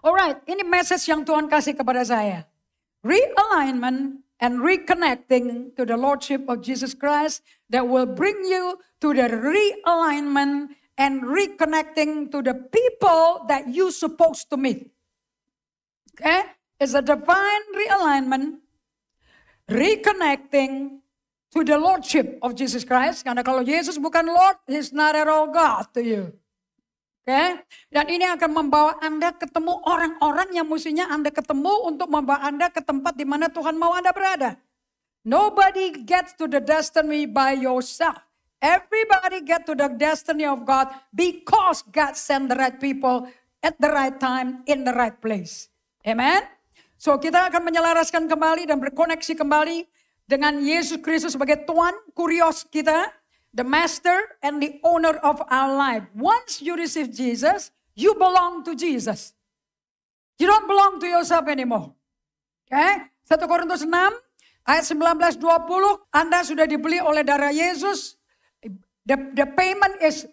Alright, ini message yang Tuhan kasih kepada saya. Realignment and reconnecting to the Lordship of Jesus Christ that will bring you to the realignment and reconnecting to the people that you supposed to meet. Okay? It's a divine realignment, reconnecting to the Lordship of Jesus Christ. Karena kalau Yesus bukan Lord, He's not at all God to you. Okay? Dan ini akan membawa Anda ketemu orang-orang yang mestinya Anda ketemu untuk membawa Anda ke tempat di mana Tuhan mau Anda berada. Nobody gets to the destiny by yourself. Everybody get to the destiny of God because God sent the right people at the right time in the right place. Amen? So kita akan menyelaraskan kembali dan berkoneksi kembali dengan Yesus Kristus sebagai Tuhan kurios kita, the master and the owner of our life. Once you receive Jesus, you belong to Jesus. You don't belong to yourself anymore. Okay? 1 Korintus 6 ayat 19-20, Anda sudah dibeli oleh darah Yesus. The payment is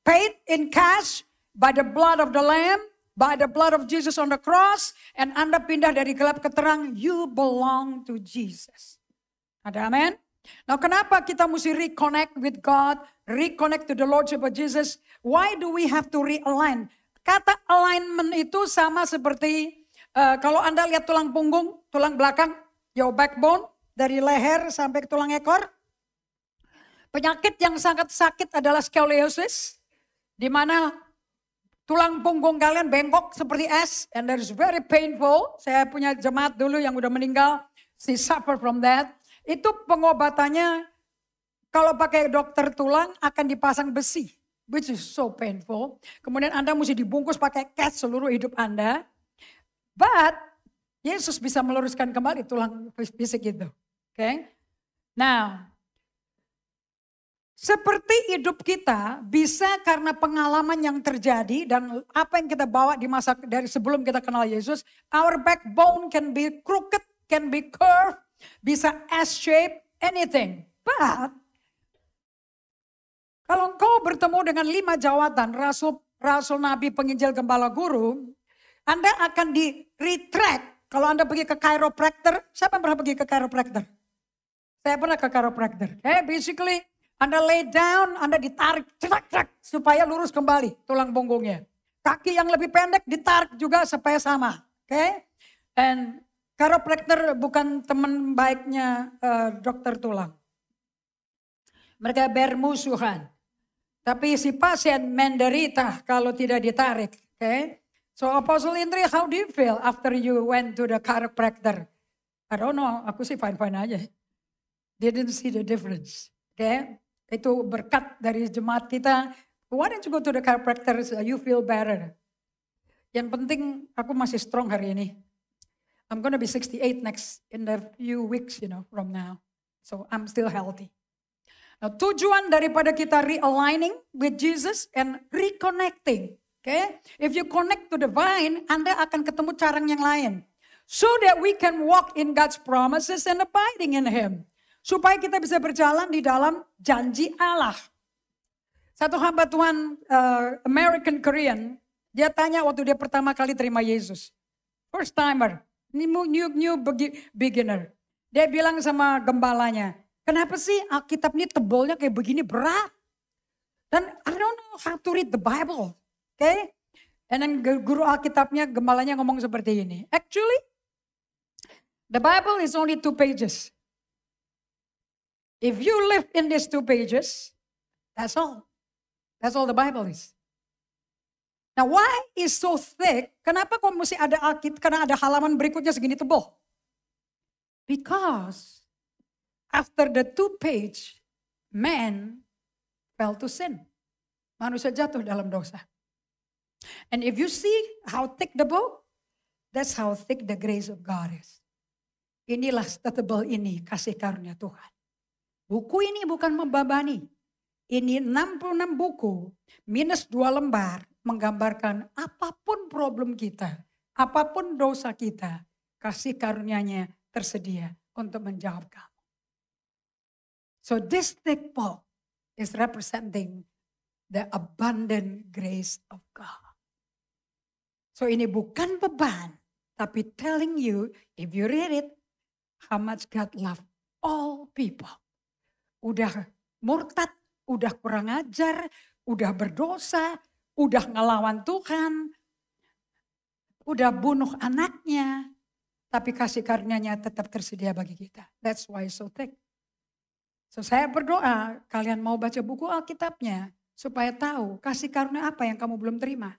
paid in cash by the blood of the Lamb, by the blood of Jesus on the cross, and Anda pindah dari gelap ke terang. You belong to Jesus. Ada amin? Nah, kenapa kita mesti reconnect with God, reconnect to the Lordship of Jesus? Why do we have to realign? Kata alignment itu sama seperti kalau Anda lihat tulang punggung, tulang belakang, your backbone, dari leher sampai ke tulang ekor. Penyakit yang sangat sakit adalah scoliosis, di mana tulang punggung kalian bengkok seperti es, and that is very painful. Saya punya jemaat dulu yang udah meninggal, she suffer from that. Itu pengobatannya kalau pakai dokter tulang akan dipasang besi, which is so painful. Kemudian Anda mesti dibungkus pakai cast seluruh hidup Anda. But Yesus bisa meluruskan kembali tulang fisik itu. Okay? Nah, seperti hidup kita bisa karena pengalaman yang terjadi dan apa yang kita bawa di masa dari sebelum kita kenal Yesus. Our backbone can be crooked, can be curved. Bisa S-shape, anything. But, kalau engkau bertemu dengan 5 jawatan, Rasul, Nabi, Penginjil, Gembala, Guru, Anda akan di-retract. Kalau Anda pergi ke chiropractor, siapa yang pernah pergi ke chiropractor? Saya pernah ke chiropractor. Basically, Anda lay down, Anda ditarik, supaya lurus kembali tulang punggungnya. Kaki yang lebih pendek ditarik juga supaya sama. And chiropractor bukan teman baiknya dokter tulang. Mereka bermusuhan. Tapi si pasien menderita kalau tidak ditarik. So Apostle Indri, how do you feel after you went to the chiropractor? I don't know, aku sih fine-fine aja. Didn't see the difference. Itu berkat dari jemaat kita. Why don't you go to the chiropractor so you feel better? Yang penting aku masih strong hari ini. I'm going to be 68 next in a few weeks, from now. So I'm still healthy. Nah, tujuan daripada kita realigning with Jesus and reconnecting. If you connect to the vine, Anda akan ketemu carang yang lain. So that we can walk in God's promises and abiding in Him. Supaya kita bisa berjalan di dalam janji Allah. Satu hamba Tuhan, American Korean, dia tanya waktu dia pertama kali terima Yesus. First timer. New beginner. Dia bilang sama gembalanya, kenapa sih Alkitab ini tebalnya kayak begini berat? Dan I don't know how to read the Bible. And then guru Alkitabnya, gembalanya ngomong seperti ini. Actually, the Bible is only 2 pages. If you live in these 2 pages, that's all. That's all the Bible is. Now why is so thick? Kenapa kok mesti ada Alkitab? Karena ada halaman berikutnya segini tebal. Because after the 2 page, man fell to sin. Manusia jatuh dalam dosa. And if you see how thick the book, that's how thick the grace of God is. Inilah setebal ini kasih karunia Tuhan. Buku ini bukan membebani. Ini 66 buku minus 2 lembar. Menggambarkan apapun problem kita, apapun dosa kita, kasih karunia-Nya tersedia untuk menjawab kamu. So this thick book is representing the abundant grace of God. So ini bukan beban, tapi telling you, if you read it, how much God love all people. Udah murtad, udah kurang ajar, udah berdosa, udah ngelawan Tuhan, udah bunuh anaknya, tapi kasih karunia-Nya tetap tersedia bagi kita. That's why so thick. So saya berdoa, kalian mau baca buku Alkitabnya, supaya tahu kasih karunia apa yang kamu belum terima.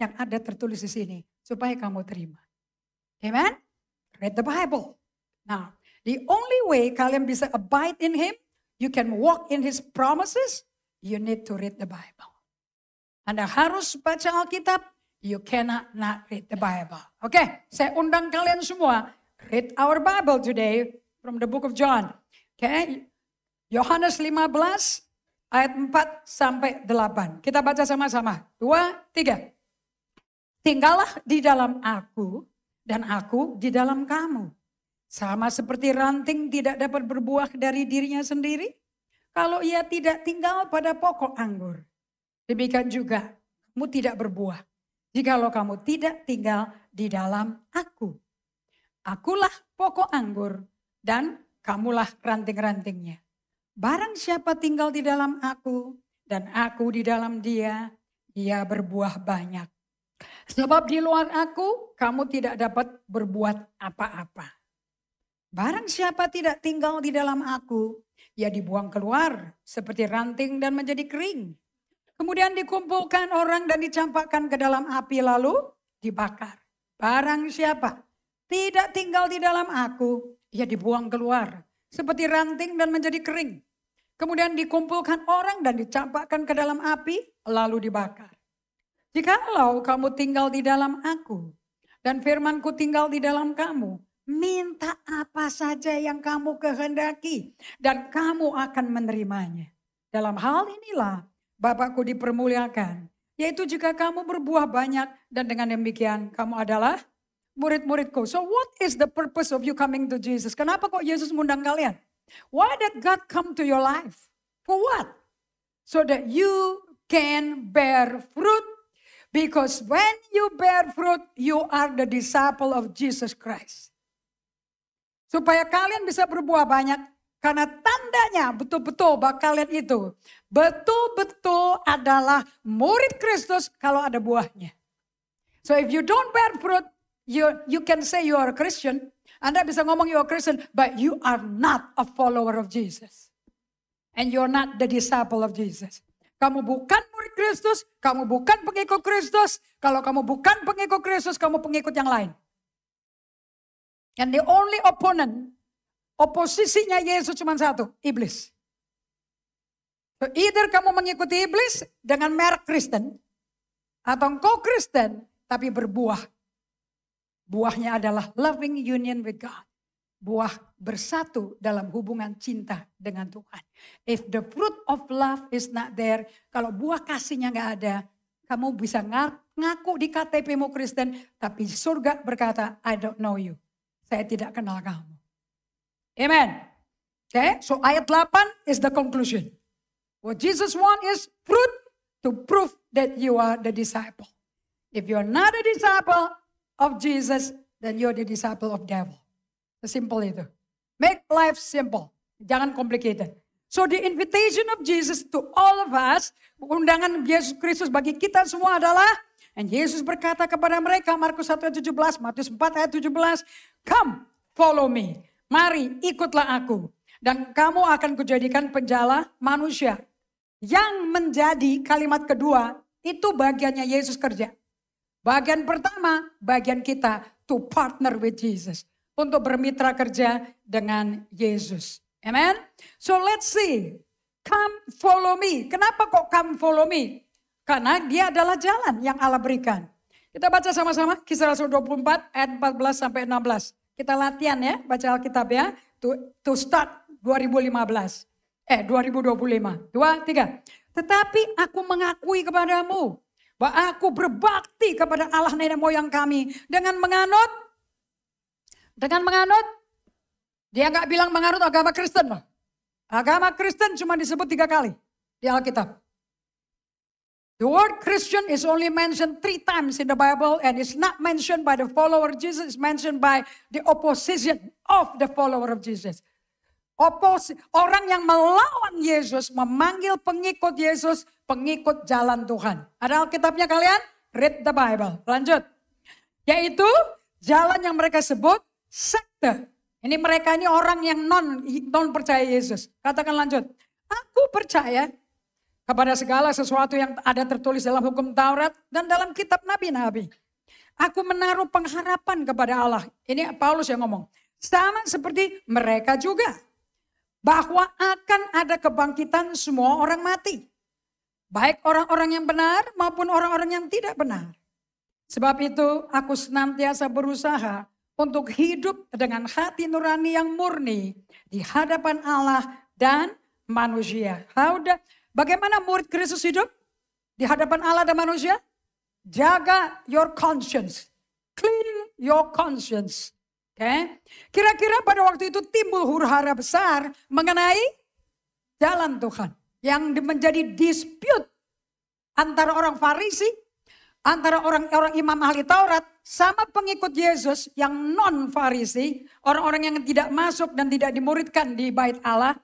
Yang ada tertulis di sini, supaya kamu terima. Amen? Read the Bible. Now, the only way kalian bisa abide in Him, you can walk in His promises, you need to read the Bible. Anda harus baca Alkitab, you cannot not read the Bible. Oke, saya undang kalian semua, read our Bible today from the book of John. Oke, Yohanes 15 ayat 4 sampai 8. Kita baca sama-sama. 2, 3. Tinggallah di dalam aku dan aku di dalam kamu. Sama seperti ranting tidak dapat berbuah dari dirinya sendiri, kalau ia tidak tinggal pada pokok anggur. Demikian juga kamu tidak berbuah, jikalau kamu tidak tinggal di dalam aku. Akulah pokok anggur dan kamulah ranting-rantingnya. Barang siapa tinggal di dalam aku dan aku di dalam dia, ia berbuah banyak. Sebab di luar aku, kamu tidak dapat berbuat apa-apa. Barang siapa tidak tinggal di dalam aku, ia dibuang keluar seperti ranting dan menjadi kering. Kemudian dikumpulkan orang dan dicampakkan ke dalam api lalu dibakar. Barang siapa tidak tinggal di dalam aku, ia dibuang keluar seperti ranting dan menjadi kering. Kemudian dikumpulkan orang dan dicampakkan ke dalam api lalu dibakar. Jikalau kamu tinggal di dalam aku dan firmanku tinggal di dalam kamu, minta apa saja yang kamu kehendaki dan kamu akan menerimanya. Dalam hal inilah Bapakku dipermuliakan, yaitu jika kamu berbuah banyak dan dengan demikian kamu adalah murid-muridku. So what is the purpose of you coming to Jesus? Kenapa kok Yesus mengundang kalian? Why did God come to your life? For what? So that you can bear fruit. Because when you bear fruit, you are the disciple of Jesus Christ. Supaya kalian bisa berbuah banyak, karena tandanya betul-betul bahwa kalian itu betul-betul adalah murid Kristus kalau ada buahnya. So if you don't bear fruit, you can say you are a Christian. Anda bisa ngomong you are a Christian, but you are not a follower of Jesus. And you're not the disciple of Jesus. Kamu bukan murid Kristus, kamu bukan pengikut Kristus. Kalau kamu bukan pengikut Kristus, kamu pengikut yang lain. And the only opponent, oposisinya Yesus cuma satu, iblis. So either kamu mengikuti iblis dengan merek Kristen, atau engkau Kristen tapi berbuah. Buahnya adalah loving union with God. Buah bersatu dalam hubungan cinta dengan Tuhan. If the fruit of love is not there, kalau buah kasihnya gak ada, kamu bisa ngaku di KTP-mu Kristen, tapi surga berkata, I don't know you. Saya tidak kenal kamu. Amen. Okay, so ayat 8 is the conclusion. What Jesus wants is fruit to prove that you are the disciple. If you're not a disciple of Jesus, then you're the disciple of devil. Simple itu. Make life simple. Jangan complicated. So the invitation of Jesus to all of us, undangan Yesus Kristus bagi kita semua adalah, and Yesus berkata kepada mereka, Markus 1 ayat 17, Matius 4 ayat 17, come, follow me. Mari, ikutlah aku. Dan kamu akan kujadikan penjala manusia. Yang menjadi kalimat kedua, itu bagiannya Yesus kerja. Bagian pertama, bagian kita to partner with Jesus. Untuk bermitra kerja dengan Yesus. Amen. So let's see. Come follow me. Kenapa kok come follow me? Karena dia adalah jalan yang Allah berikan. Kita baca sama-sama Kisah Rasul 24 ayat 14 sampai 16. Kita latihan ya, baca Alkitab ya. To start 2025. 2025. 2, 3. Tetapi aku mengakui kepadamu bahwa aku berbakti kepada Allah nenek moyang kami dengan menganut, dia nggak bilang menganut agama Kristen loh. Agama Kristen cuma disebut 3 kali di Alkitab. The word Christian is only mentioned 3 times in the Bible and is not mentioned by the follower of Jesus. It's mentioned by the opposition of the follower of Jesus. Orang yang melawan Yesus, memanggil pengikut Yesus, pengikut jalan Tuhan. Ada Alkitabnya kalian? Read the Bible. Lanjut. Yaitu jalan yang mereka sebut sekte. Ini mereka ini orang yang non percaya Yesus. Katakan lanjut. Aku percaya kepada segala sesuatu yang ada tertulis dalam hukum Taurat dan dalam kitab nabi-nabi. Aku menaruh pengharapan kepada Allah. Ini Paulus yang ngomong. Sama seperti mereka juga. Bahwa akan ada kebangkitan semua orang mati. Baik orang-orang yang benar maupun orang-orang yang tidak benar. Sebab itu aku senantiasa berusaha untuk hidup dengan hati nurani yang murni di hadapan Allah dan manusia. Bagaimana murid Kristus hidup di hadapan Allah dan manusia? Jaga your conscience. Clean your conscience. Okay? Kira-kira pada waktu itu timbul huru-hara besar mengenai jalan Tuhan. Yang menjadi dispute antara orang Farisi, antara orang-orang imam ahli Taurat, sama pengikut Yesus yang non-Farisi, orang-orang yang tidak masuk dan tidak dimuridkan di bait Allah.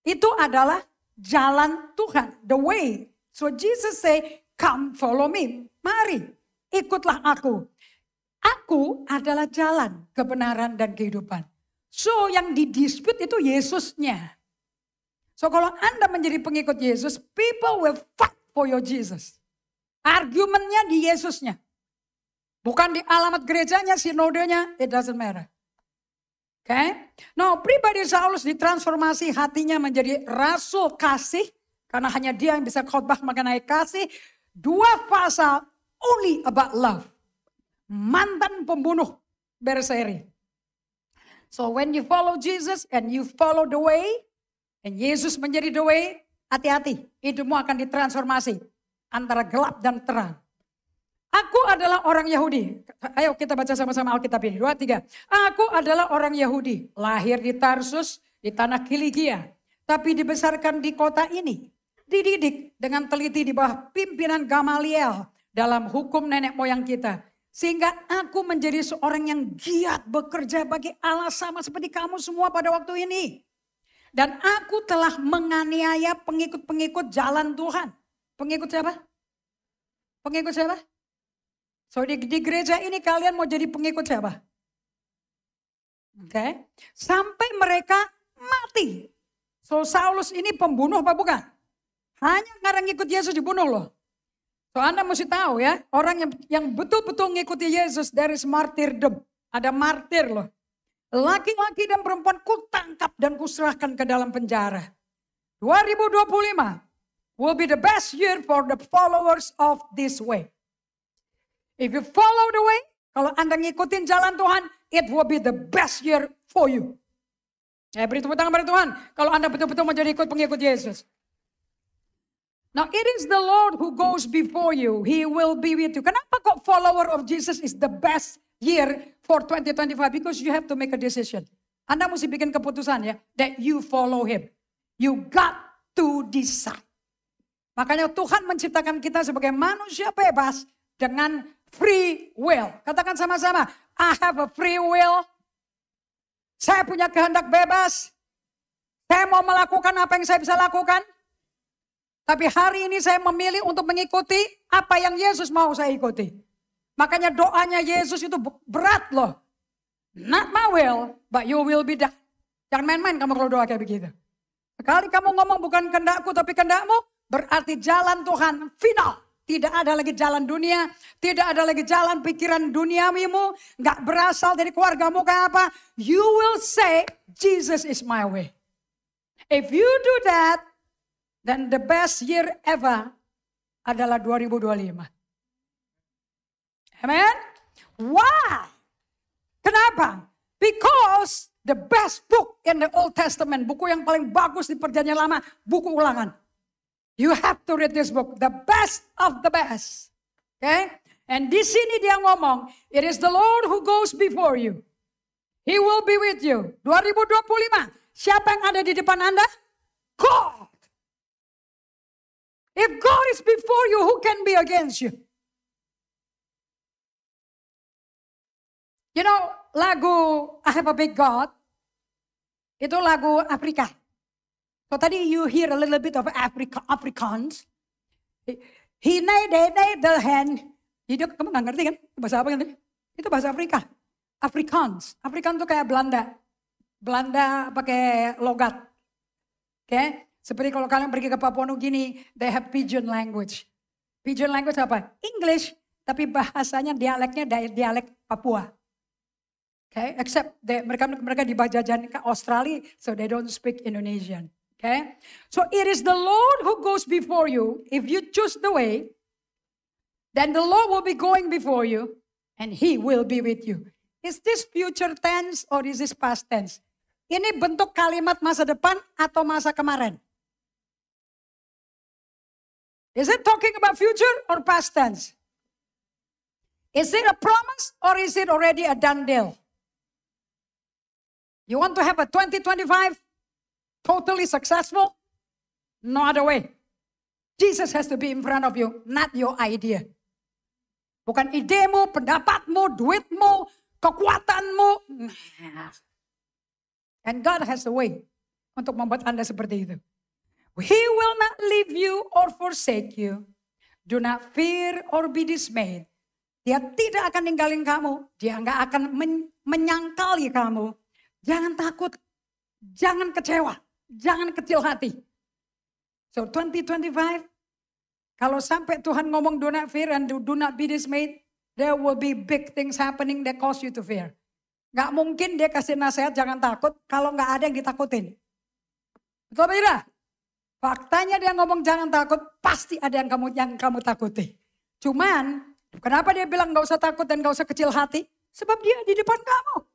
Itu adalah jalan Tuhan, the way. So Jesus say, come follow me. Mari, ikutlah aku. Aku adalah jalan, kebenaran, dan kehidupan. So yang didispute itu Yesusnya. So kalau Anda menjadi pengikut Yesus, people will fight for your Jesus. Argumennya di Yesusnya. Bukan di alamat gerejanya, sinodenya, it doesn't matter. Okay? Nah, pribadi Saulus ditransformasi hatinya menjadi rasul kasih. Karena hanya dia yang bisa khotbah mengenai kasih. 2 pasal only about love. Mantan pembunuh berseri. So when you follow Jesus and you follow the way. And Yesus menjadi the way, hati-hati. Hidupmu akan ditransformasi. Antara gelap dan terang. Aku adalah orang Yahudi. Ayo kita baca sama-sama Alkitab ini. 2, 3. Aku adalah orang Yahudi. Lahir di Tarsus, di tanah Kilikia. Tapi dibesarkan di kota ini. Dididik dengan teliti di bawah pimpinan Gamaliel. Dalam hukum nenek moyang kita. Sehingga aku menjadi seorang yang giat bekerja bagi Allah sama seperti kamu semua pada waktu ini. Dan aku telah menganiaya pengikut-pengikut jalan Tuhan. Pengikut siapa? Pengikut siapa? So di gereja ini kalian mau jadi pengikut siapa? Oke. Sampai mereka mati. So Saulus ini pembunuh apa bukan? Hanya karena ngikut Yesus dibunuh loh. So Anda mesti tahu ya. Orang yang betul-betul ngikuti Yesus dari martyrdom. Ada martir loh. Laki-laki dan perempuan kutangkap dan kuserahkan ke dalam penjara. 2025 will be the best year for the followers of this way. If you follow the way, kalau Anda ngikutin jalan Tuhan, it will be the best year for you. Ya, beri tepuk tangan pada Tuhan. Kalau Anda betul-betul menjadi pengikut Yesus. Now it is the Lord who goes before you. He will be with you. Kenapa kok follower of Jesus is the best year for 2025? Because you have to make a decision. Anda mesti bikin keputusan ya. That you follow Him. You got to decide. Makanya Tuhan menciptakan kita sebagai manusia bebas dengan free will. Katakan sama-sama. I have a free will. Saya punya kehendak bebas. Saya mau melakukan apa yang saya bisa lakukan. Tapi hari ini saya memilih untuk mengikuti apa yang Yesus mau saya ikuti. Makanya doanya Yesus itu berat loh. Not my will, but your will be done. Jangan main-main kamu kalau doa kayak begitu. Sekali kamu ngomong bukan kehendakku tapi kehendakmu, berarti jalan Tuhan final. Tidak ada lagi jalan dunia, tidak ada lagi jalan pikiran duniawimu, gak berasal dari keluargamu kayak apa. You will say, Jesus is my way. If you do that, then the best year ever adalah 2025. Amen? Why? Kenapa? Because the best book in the Old Testament, buku yang paling bagus di Perjanjian Lama, buku Ulangan. You have to read this book, the best of the best. Okay? And di sini dia ngomong, it is the Lord who goes before you. He will be with you. 2025, siapa yang ada di depan Anda? God. If God is before you, who can be against you? You know, lagu I Have a Big God, itu lagu Afrika. So tadi you hear a little bit of Afrikaans. He made the hand. Jadi kamu gak ngerti kan? Bahasa apa kan? Itu bahasa Afrika. Afrikaans. Afrikaans itu kayak Belanda. Belanda pakai logat. Oke? Seperti kalau kalian pergi ke Papua Nugini, they have pidgin language. Pidgin language apa? English, tapi bahasanya dialeknya dialek Papua. Okay, except mereka dibajajan ke Australia, so they don't speak Indonesian. Okay, so it is the Lord who goes before you. If you choose the way, then the Lord will be going before you, and He will be with you. Is this future tense or is this past tense? Ini bentuk kalimat masa depan atau masa kemarin? Is it talking about future or past tense? Is it a promise or is it already a done deal? You want to have a 2025 totally successful? No other way. Jesus has to be in front of you, not your idea. Bukan idemu, pendapatmu, duitmu, kekuatanmu. And God has a way untuk membuat Anda seperti itu. He will not leave you or forsake you. Do not fear or be dismayed. Dia tidak akan ninggalin kamu. Dia nggak akan menyangkali kamu. Jangan takut, jangan kecewa, jangan kecil hati. So 2025, kalau sampai Tuhan ngomong do not fear and do not be dismayed, there will be big things happening that cause you to fear. Gak mungkin dia kasih nasihat jangan takut kalau gak ada yang ditakutin. Betul apa tidak? Faktanya dia ngomong jangan takut, pasti ada yang kamu takuti. Cuman, kenapa dia bilang gak usah takut dan gak usah kecil hati? Sebab dia di depan kamu.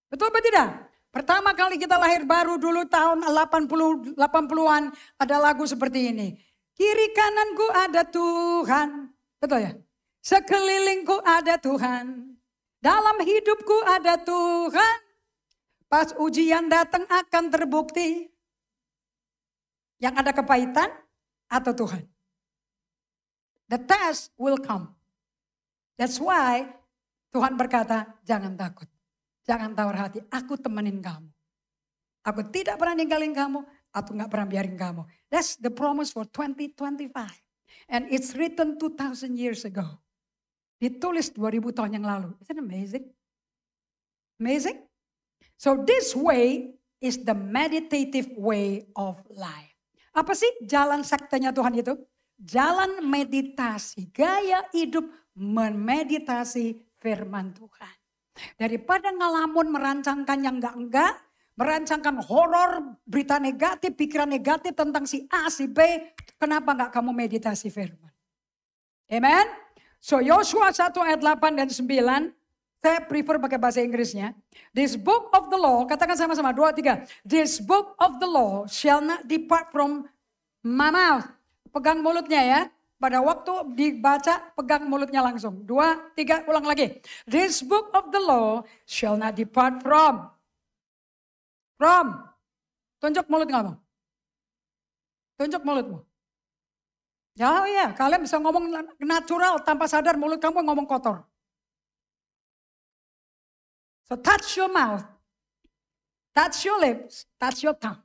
Betul apa tidak? Pertama kali kita lahir baru dulu tahun 80-an ada lagu seperti ini. Kiri kananku ada Tuhan. Betul ya? Sekelilingku ada Tuhan. Dalam hidupku ada Tuhan. Pas ujian datang akan terbukti. Yang ada kepahitan atau Tuhan. The test will come. That's why Tuhan berkata jangan takut. Jangan tawar hati, aku temenin kamu. Aku tidak pernah ninggalin kamu, aku gak pernah biarin kamu. That's the promise for 2025. And it's written 2,000 years ago. Ditulis 2000 tahun yang lalu. Isn't it amazing? Amazing? So this way is the meditative way of life. Apa sih jalan saktanya Tuhan itu? Jalan meditasi, gaya hidup memeditasi firman Tuhan. Daripada ngelamun merancangkan yang enggak, merancangkan horor, berita negatif, pikiran negatif tentang si A, si B. Kenapa enggak kamu meditasi firman? Amen? So Yosua 1 ayat 8 dan 9, saya prefer pakai bahasa Inggrisnya. This book of the law, katakan sama-sama, 2, 3. This book of the law shall not depart from my mouth. Pegang mulutnya ya. Pada waktu dibaca, pegang mulutnya langsung. 2, 3, ulang lagi. This book of the law shall not depart from. Tunjuk mulut kamu. Tunjuk mulutmu. Ya, kalian bisa ngomong natural tanpa sadar mulut kamu ngomong kotor. So touch your mouth. Touch your lips. Touch your tongue.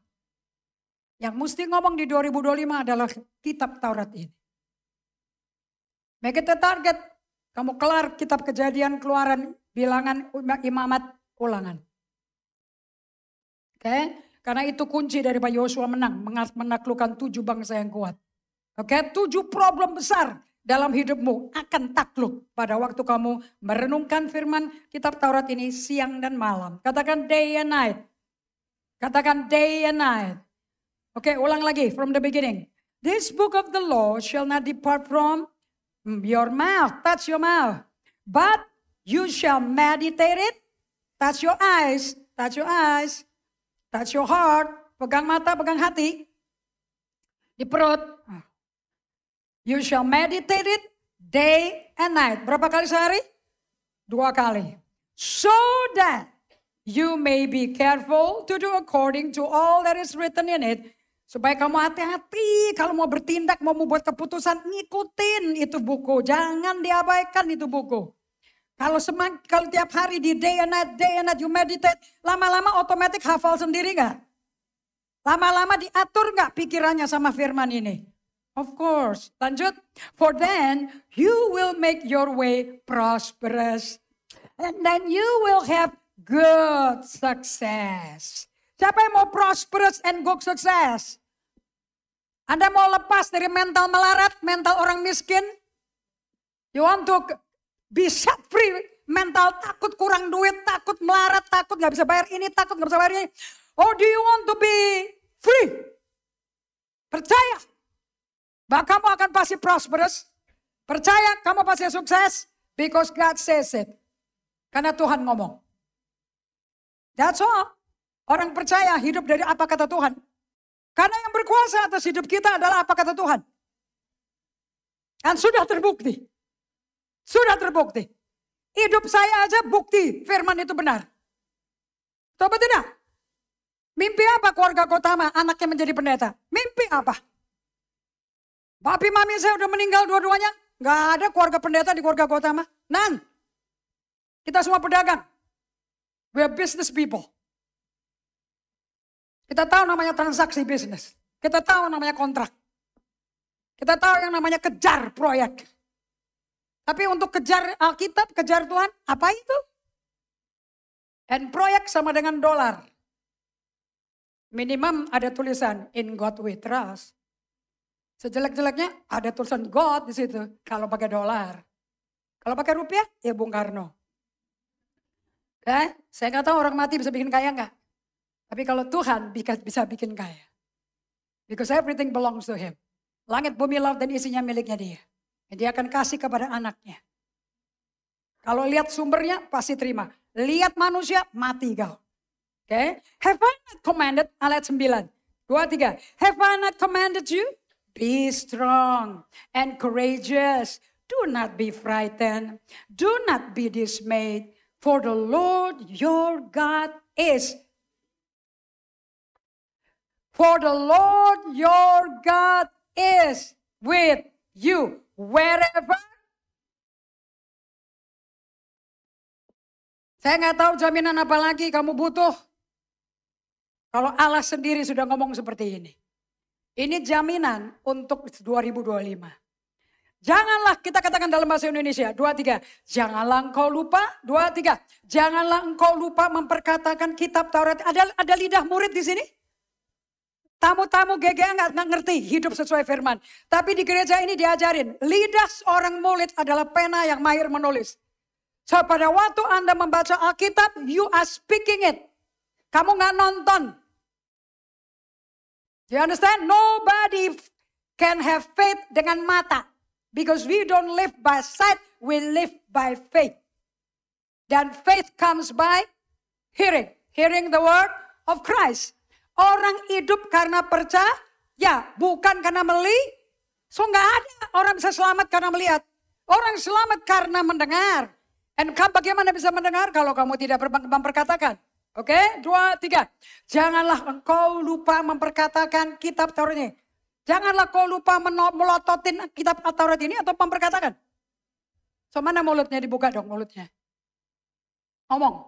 Yang mesti ngomong di 2025 adalah kitab Taurat ini. Make it a target. Kamu kelar kitab Kejadian, Keluaran, Bilangan, Imamat, Ulangan. Oke, karena itu kunci dari Pak Yosua menang, menaklukkan 7 bangsa yang kuat. Oke, 7 problem besar dalam hidupmu akan takluk pada waktu kamu merenungkan firman kitab Taurat ini siang dan malam. Katakan day and night. Katakan day and night. Oke, ulang lagi from the beginning. This book of the law shall not depart from your mouth, touch your mouth. But you shall meditate it, touch your eyes, touch your heart, pegang mata, pegang hati. Di perut. You shall meditate it day and night. Berapa kali sehari? 2 kali. So that you may be careful to do according to all that is written in it. Supaya kamu hati-hati kalau mau bertindak, mau membuat keputusan, ngikutin itu buku. Jangan diabaikan itu buku. Kalau tiap hari di day and night you meditate, lama-lama otomatis hafal sendiri gak? Lama-lama diatur gak pikirannya sama firman ini? Of course. Lanjut. For then you will make your way prosperous. And then you will have good success. Siapa yang mau prosperous and good success? Anda mau lepas dari mental melarat, mental orang miskin? You want to be set free, mental takut kurang duit, takut melarat, takut gak bisa bayar ini, takut gak bisa bayar ini. Or do you want to be free? Percaya bahwa kamu akan pasti prosperous. Percaya kamu pasti sukses. Because God says it. Karena Tuhan ngomong. That's all. Orang percaya hidup dari apa kata Tuhan. Karena yang berkuasa atas hidup kita adalah apa kata Tuhan. Dan sudah terbukti. Sudah terbukti. Hidup saya aja bukti firman itu benar. Coba tidak? Mimpi apa keluarga Gotama anaknya menjadi pendeta? Mimpi apa? Papi mami saya udah meninggal dua-duanya. Gak ada keluarga pendeta di keluarga Gotama. None. Kita semua pedagang. We are business people. Kita tahu namanya transaksi bisnis. Kita tahu namanya kontrak. Kita tahu yang namanya kejar proyek. Tapi untuk kejar Alkitab, kejar Tuhan, apa itu? And proyek sama dengan dolar. Minimum ada tulisan, in God we trust. Sejelek-jeleknya ada tulisan God di situ. Kalau pakai dolar. Kalau pakai rupiah, ya Bung Karno. Saya nggak tahu orang mati bisa bikin kaya nggak. Tapi kalau Tuhan bisa bikin kaya. Because everything belongs to Him. Langit, bumi, laut dan isinya miliknya Dia. Dan Dia akan kasih kepada anaknya. Kalau lihat sumbernya pasti terima. Lihat manusia mati kau. Okay? Have I not commanded, ayat 9. 2, 3. Have I not commanded you? Be strong and courageous. Do not be frightened. Do not be dismayed. For the Lord your God is. For the Lord your God is with you wherever. Saya nggak tahu jaminan apa lagi kamu butuh. Kalau Allah sendiri sudah ngomong seperti ini. Ini jaminan untuk 2025. Janganlah kita katakan dalam bahasa Indonesia. 2, 3. Janganlah engkau lupa. 2, 3. Janganlah engkau lupa memperkatakan kitab Taurat. Ada lidah murid di sini? Tamu-tamu GGA nggak ngerti hidup sesuai firman. Tapi di gereja ini diajarin. Lidah seorang murid adalah pena yang mahir menulis. So pada waktu Anda membaca Alkitab, you are speaking it. Kamu nggak nonton. You understand? Nobody can have faith dengan mata. Because we don't live by sight, we live by faith. Dan faith comes by hearing. Hearing the word of Christ. Orang hidup karena percaya, bukan karena melihat. So nggak ada orang bisa selamat karena melihat. Orang selamat karena mendengar. Dan bagaimana bisa mendengar kalau kamu tidak memperkatakan? Oke, 2, 3. Janganlah engkau lupa memperkatakan kitab Taurat ini. Janganlah kau lupa melototin kitab Taurat ini atau memperkatakan. So mana mulutnya dibuka dong mulutnya? Ngomong.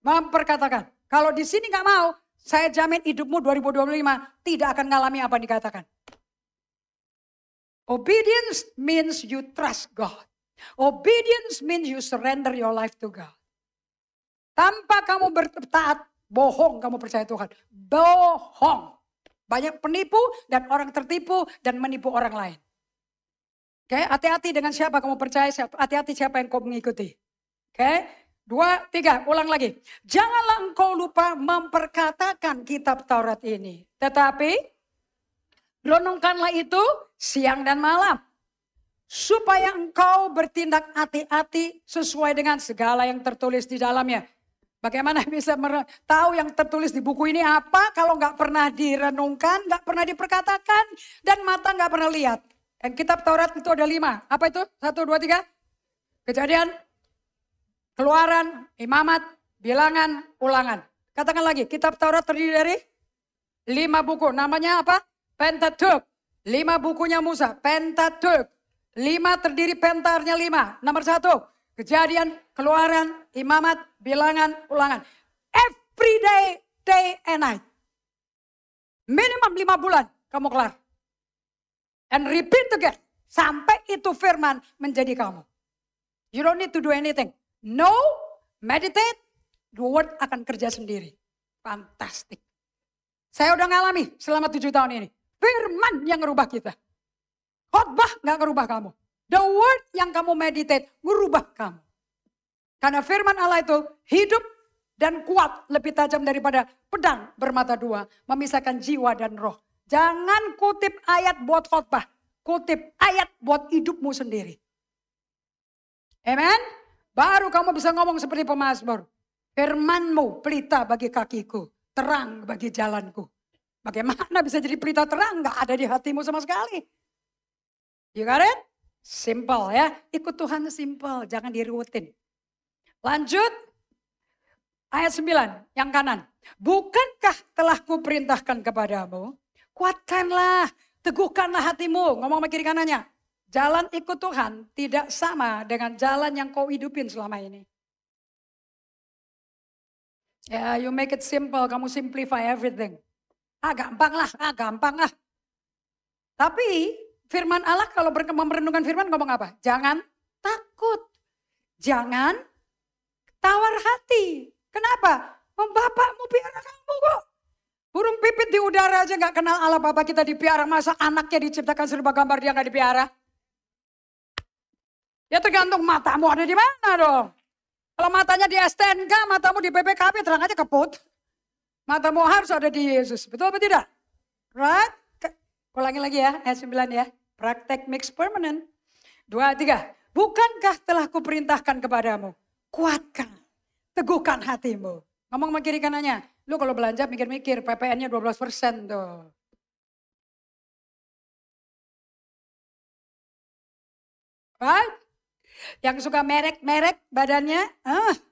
Memperkatakan. Kalau di sini nggak mau, saya jamin hidupmu 2025 tidak akan ngalami apa yang dikatakan. Obedience means you trust God. Obedience means you surrender your life to God. Tanpa kamu bertaat, bohong kamu percaya Tuhan. Bohong. Banyak penipu dan orang tertipu dan menipu orang lain. Oke, hati-hati dengan siapa kamu percaya, hati-hati siapa yang kau mengikuti. Oke, 2, 3, ulang lagi. Janganlah engkau lupa memperkatakan kitab Taurat ini. Tetapi, renungkanlah itu siang dan malam. Supaya engkau bertindak hati-hati sesuai dengan segala yang tertulis di dalamnya. Bagaimana bisa tahu yang tertulis di buku ini apa kalau nggak pernah direnungkan, nggak pernah diperkatakan, dan mata nggak pernah lihat. Dan kitab Taurat itu ada 5. Apa itu? 1, 2, 3. Kejadian, Keluaran, Imamat, Bilangan, Ulangan. Katakan lagi, kitab Taurat terdiri dari 5 buku. Namanya apa? Pentateuch. 5 bukunya Musa. Pentateuch. 5 terdiri pentarnya 5. Nomor 1. Kejadian, Keluaran, Imamat, Bilangan, Ulangan. Every day, day and night. Minimum 5 bulan kamu kelar. And repeat again. Sampai itu firman menjadi kamu. You don't need to do anything. No, meditate, the word akan kerja sendiri. Fantastic. Saya udah ngalami selama 7 tahun ini. Firman yang ngerubah kita. Khotbah gak ngerubah kamu. The word yang kamu meditate ngerubah kamu. Karena firman Allah itu hidup dan kuat, lebih tajam daripada pedang bermata 2. Memisahkan jiwa dan roh. Jangan kutip ayat buat khotbah. Kutip ayat buat hidupmu sendiri. Amen. Baru kamu bisa ngomong seperti pemazmur. Firmanmu pelita bagi kakiku. Terang bagi jalanku. Bagaimana bisa jadi pelita terang? Gak ada di hatimu sama sekali. You got it? Simple ya. Ikut Tuhan simple. Jangan dirutin. Lanjut. Ayat 9 yang kanan. Bukankah telah kuperintahkan kepadamu? Kuatkanlah. Teguhkanlah hatimu. Ngomong sama kiri kanannya. Jalan ikut Tuhan tidak sama dengan jalan yang kau hidupin selama ini. Ya, you make it simple. Kamu simplify everything. Gampang lah. Tapi firman Allah kalau merenungkan firman ngomong apa? Jangan takut. Jangan tawar hati. Kenapa? Bapakmu piara kamu kok. Burung pipit di udara aja gak kenal Allah Bapa kita dipiara. Masa anaknya diciptakan serupa gambar dia gak dipiara? Ya tergantung matamu ada di mana dong. Kalau matanya di STNK, matamu di BPKP terang aja keput. Matamu harus ada di Yesus. Betul atau tidak? Right? Ulangi lagi ya, ayat 9 ya. Praktek makes permanent. 2, 3. Bukankah telah kuperintahkan kepadamu? Kuatkan, teguhkan hatimu. Ngomong sama kiri kanannya. Lu kalau belanja mikir-mikir, PPN-nya 12% tuh. Right? Yang suka merek badannya,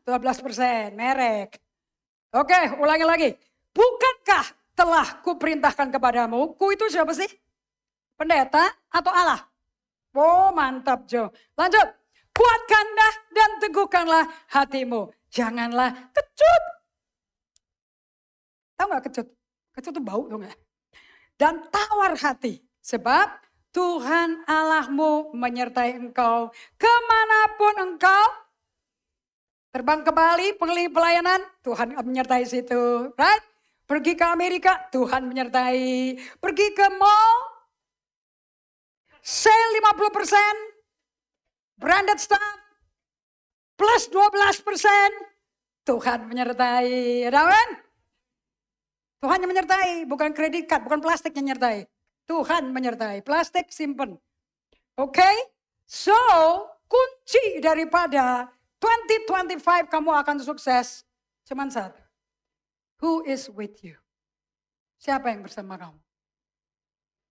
12% merek. Oke, ulangi lagi. Bukankah telah kuperintahkan kepadamu? Ku itu siapa sih? Pendeta atau Allah? Oh mantap Jo. Lanjut. Kuatkanlah dan teguhkanlah hatimu. Janganlah kecut. Tahu gak kecut? Kecut tuh bau tuh gak? Dan tawar hati. Sebab Tuhan Allahmu menyertai engkau. Kemanapun engkau terbang ke Bali, pelayanan, Tuhan menyertai situ. Right? Pergi ke Amerika, Tuhan menyertai. Pergi ke mall, sale 50%, branded stuff, plus 12%, Tuhan menyertai. Amen? Tuhan yang menyertai, bukan kredit card, bukan plastik yang menyertai. Tuhan menyertai, plastik simpen. Oke? So, kunci daripada 2025 kamu akan sukses cuman satu. Who is with you? Siapa yang bersama kamu?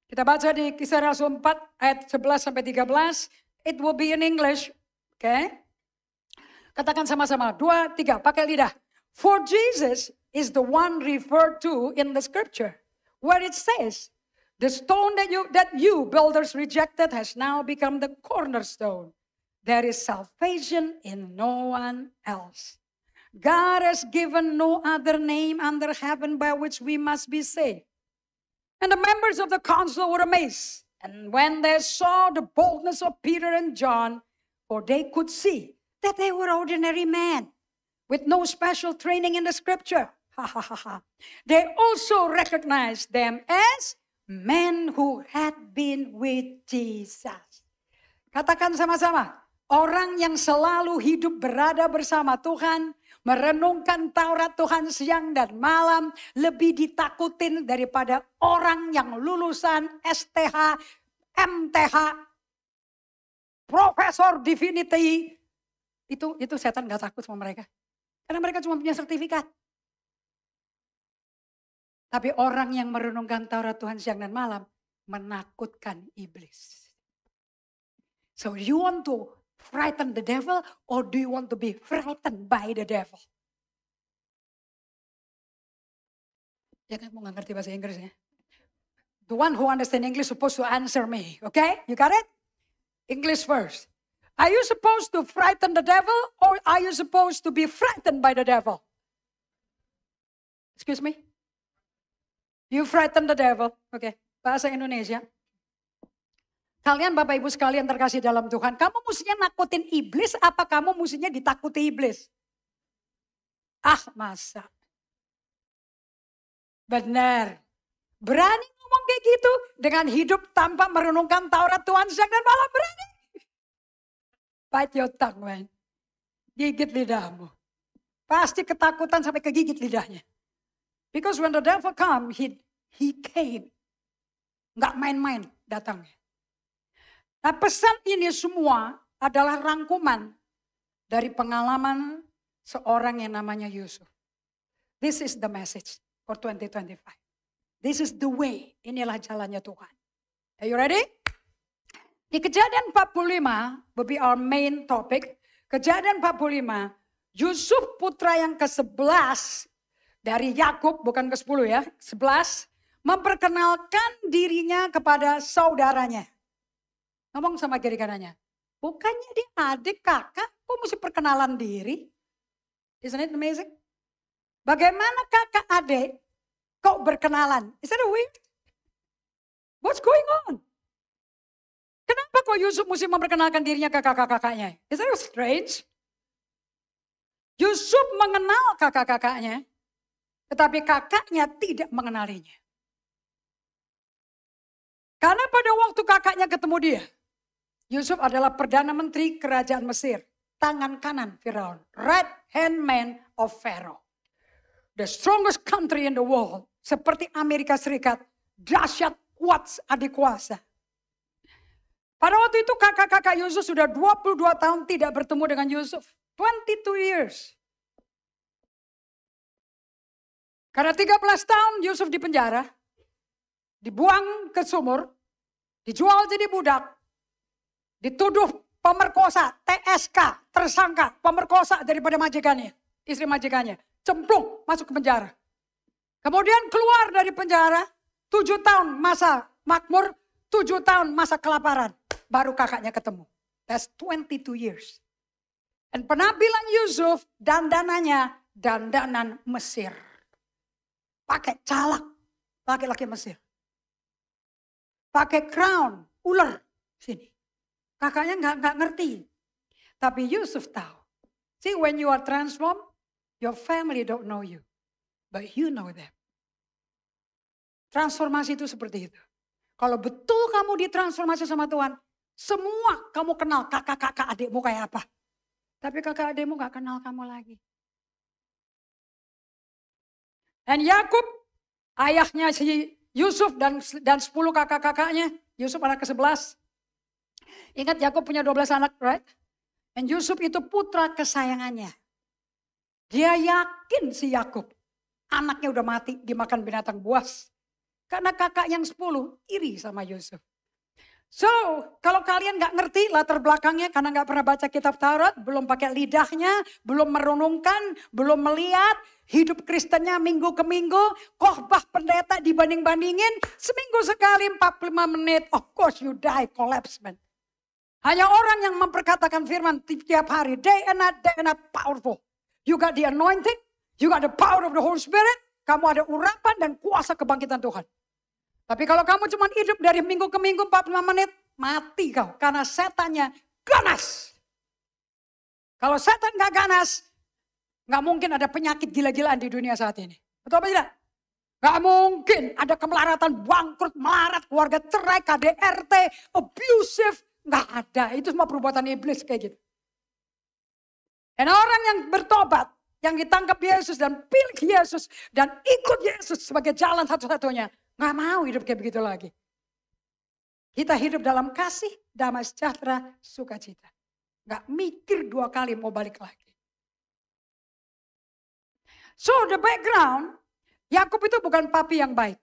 Kita baca di Kisah Rasul 4 ayat 11 sampai 13. It will be in English. Oke? Katakan sama-sama. 2, 3. Pakai lidah. For Jesus is the one referred to in the scripture. Where it says, the stone that you builders rejected has now become the cornerstone. There is salvation in no one else. God has given no other name under heaven by which we must be saved. And the members of the council were amazed. And when they saw the boldness of Peter and John, for they could see that they were ordinary men with no special training in the scripture. They also recognized them as men who had been with Jesus. Katakan sama-sama. Orang yang selalu hidup berada bersama Tuhan, merenungkan Taurat Tuhan siang dan malam, lebih ditakutin daripada orang yang lulusan STH, MTH, Profesor Divinity. Itu setan gak takut sama mereka. Karena mereka cuma punya sertifikat. Tapi orang yang merenungkan Taurat Tuhan siang dan malam, menakutkan iblis. So you want to frighten the devil or do you want to be frightened by the devil? Dia kan mau nggak ngerti bahasa Inggris ya. The one who understand English supposed to answer me. Okay? You got it? English first. Are you supposed to frighten the devil or are you supposed to be frightened by the devil? Excuse me? You frighten the devil. Oke. Bahasa Indonesia. Kalian Bapak Ibu sekalian terkasih dalam Tuhan. Kamu mestinya nakutin iblis apa kamu mestinya ditakuti iblis? Ah masa. Benar. Berani ngomong kayak gitu dengan hidup tanpa merenungkan Taurat Tuhan siang dan malam berani. Bite your tongue, man. Gigit lidahmu. Pasti ketakutan sampai kegigit lidahnya. Because when the devil come, he came. Nggak main-main datangnya. Nah pesan ini semua adalah rangkuman dari pengalaman seorang yang namanya Yusuf. This is the message for 2025. This is the way. Inilah jalannya Tuhan. Are you ready? Di Kejadian 45, will be our main topic. Kejadian 45, Yusuf putra yang ke-11 dari Yakub, bukan ke-10 ya, 11, memperkenalkan dirinya kepada saudaranya. Ngomong sama kiri kanannya, bukannya dia adik kakak, kok mesti perkenalan diri? Isn't it amazing? Bagaimana kakak adik kok berkenalan? Is that weird? What's going on? Kenapa kok Yusuf mesti memperkenalkan dirinya ke kakak-kakaknya? Is that strange? Yusuf mengenal kakak-kakaknya, tetapi kakaknya tidak mengenalinya. Karena pada waktu kakaknya ketemu dia, Yusuf adalah Perdana Menteri Kerajaan Mesir. Tangan kanan Firaun. Right hand man of Pharaoh. The strongest country in the world. Seperti Amerika Serikat. Dahsyat, kuat, adik kuasa. Pada waktu itu kakak-kakak Yusuf sudah 22 tahun tidak bertemu dengan Yusuf. 22 years. Karena 13 tahun Yusuf di penjara. Dibuang ke sumur. Dijual jadi budak. Dituduh pemerkosa, TSK, tersangka, pemerkosa daripada majikannya, istri majikannya. Cemplung masuk ke penjara. Kemudian keluar dari penjara, 7 tahun masa makmur, 7 tahun masa kelaparan. Baru kakaknya ketemu. That's 22 years. Dan penampilan Yusuf, dandanannya, dandanan Mesir. Pakai calak, laki-laki Mesir. Pakai crown, ular, sini. Kakaknya nggak ngerti. Tapi Yusuf tahu. See, when you are transformed, your family don't know you. But you know them. Transformasi itu seperti itu. Kalau betul kamu ditransformasi sama Tuhan, semua kamu kenal kakak-kakak adikmu kayak apa. Tapi kakak adikmu nggak kenal kamu lagi. Dan Yakub, ayahnya si Yusuf dan 10 kakak-kakaknya, Yusuf anak ke-11. Ingat Yakub punya 12 anak, right? Dan Yusuf itu putra kesayangannya. Dia yakin si Yakub, anaknya udah mati dimakan binatang buas. Karena kakak yang 10 iri sama Yusuf. So, kalau kalian gak ngerti latar belakangnya karena gak pernah baca kitab Taurat, belum pakai lidahnya, belum merenungkan, belum melihat hidup Kristennya minggu ke minggu, khotbah pendeta dibanding-bandingin, seminggu sekali 45 menit, of course you die, collapse man. Hanya orang yang memperkatakan firman tiap hari, day and night powerful. You got the anointing, you got the power of the Holy Spirit, kamu ada urapan dan kuasa kebangkitan Tuhan. Tapi kalau kamu cuma hidup dari minggu ke minggu 45 menit, mati kau. Karena setannya ganas. Kalau setan gak ganas, gak mungkin ada penyakit gila-gilaan di dunia saat ini. Betul apa tidak? Gak mungkin ada kemelaratan, bangkrut, melarat, keluarga cerai, KDRT, abusive. Gak ada, itu semua perbuatan iblis kayak gitu. Dan orang yang bertobat, yang ditangkap Yesus dan pilih Yesus dan ikut Yesus sebagai jalan satu-satunya. Gak mau hidup kayak begitu lagi. Kita hidup dalam kasih, damai sejahtera, sukacita. Gak mikir 2 kali mau balik lagi. So the background, Yakub itu bukan papi yang baik.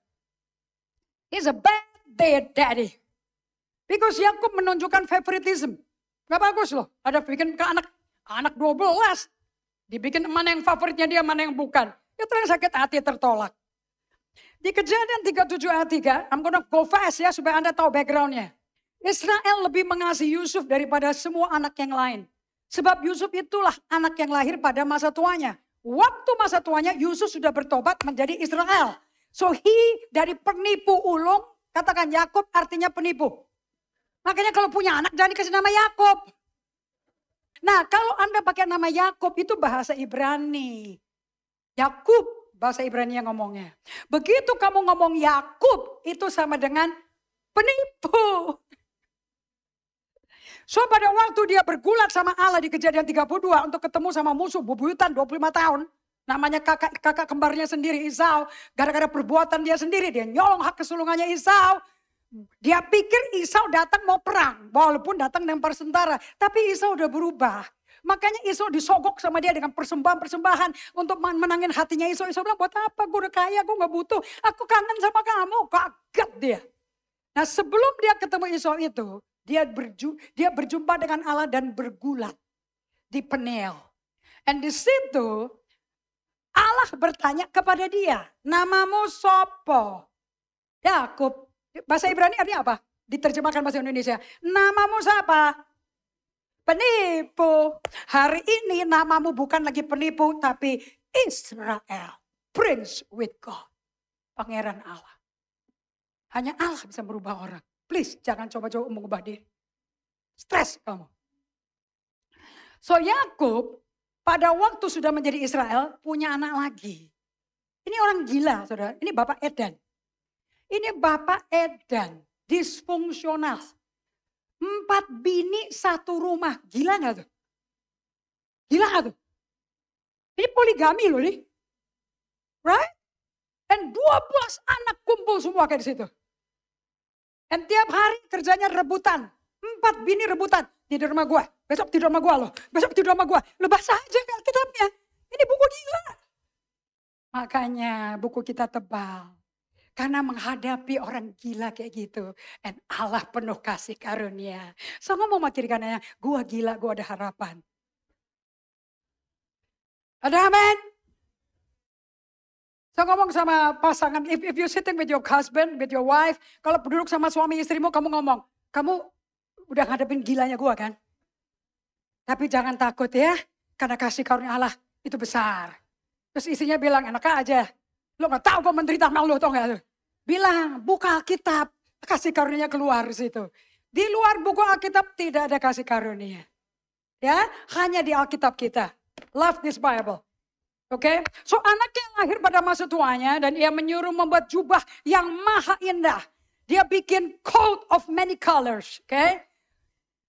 He's a bad daddy. Because Yakub menunjukkan favoritism. Gak bagus loh. Ada bikin ke anak 12. Dibikin mana yang favoritnya dia, mana yang bukan. Itu yang sakit hati tertolak. Di Kejadian 37 ayat 3, I'm gonna go fast ya supaya Anda tahu backgroundnya. Israel lebih mengasihi Yusuf daripada semua anak yang lain. Sebab Yusuf itulah anak yang lahir pada masa tuanya. Waktu masa tuanya Yusuf sudah bertobat menjadi Israel. So dari penipu ulung, katakan Yakub artinya penipu. Makanya kalau punya anak jangan dikasih nama Yakub. Nah kalau Anda pakai nama Yakub itu bahasa Ibrani. Yakub bahasa Ibrani yang ngomongnya. Begitu kamu ngomong Yakub itu sama dengan penipu. So pada waktu dia bergulat sama Allah di Kejadian 32 untuk ketemu sama musuh bubuyutan 25 tahun. Namanya kakak kembarnya sendiri Esau. Gara-gara perbuatan dia sendiri dia nyolong hak kesulungannya Esau. Dia pikir Esau datang mau perang. Walaupun datang lempar sentara. Tapi Esau udah berubah. Makanya Esau disogok sama dia dengan persembahan-persembahan. Untuk menangin hatinya Esau. Esau bilang buat apa gue udah kaya gue gak butuh. Aku kangen sama kamu. Kaget dia. Nah sebelum dia ketemu Esau itu. Dia berjumpa dengan Allah dan bergulat. Di Peniel. Dan di situ Allah bertanya kepada dia. Namamu sopo? Yakub. Bahasa Ibrani artinya apa? Diterjemahkan bahasa Indonesia. Namamu siapa? Penipu. Hari ini namamu bukan lagi penipu. Tapi Israel. Prince with God. Pangeran Allah. Hanya Allah bisa merubah orang. Please jangan coba-coba mengubah diri. Stres kamu. So Yakub pada waktu sudah menjadi Israel punya anak lagi. Ini orang gila saudara. Ini Bapak Edan. Ini Bapak Edan, disfungsional. 4 bini satu rumah, gila gak tuh? Gila gak tuh? Ini poligami loh nih. Right? Dan 12 anak kumpul semua kayak di situ. Dan tiap hari kerjanya rebutan. 4 bini rebutan. Tidur sama gua, besok tidur sama gua loh. Besok tidur sama gua. Lo baca aja Alkitabnya. Ini buku gila. Makanya buku kita tebal. Karena menghadapi orang gila kayak gitu. Dan Allah penuh kasih karunia. So ngomong sama kiri kanannya, gua gila, gua ada harapan. Ada amin? So ngomong sama pasangan, if you're sitting with your husband, with your wife, kalau duduk sama suami istrimu, kamu ngomong, kamu udah ngadepin gilanya gua kan? Tapi jangan takut ya, karena kasih karunia Allah itu besar. Terus istrinya bilang, enak aja. Lo gak tahu kok menderita sama lo, tau gak? Bilang, buka Alkitab, kasih karunia keluar situ. Di luar buku Alkitab tidak ada kasih karunia. Ya, hanya di Alkitab kita. Love this Bible. Oke, so anaknya lahir pada masa tuanya dan ia menyuruh membuat jubah yang maha indah. Dia bikin coat of many colors, oke.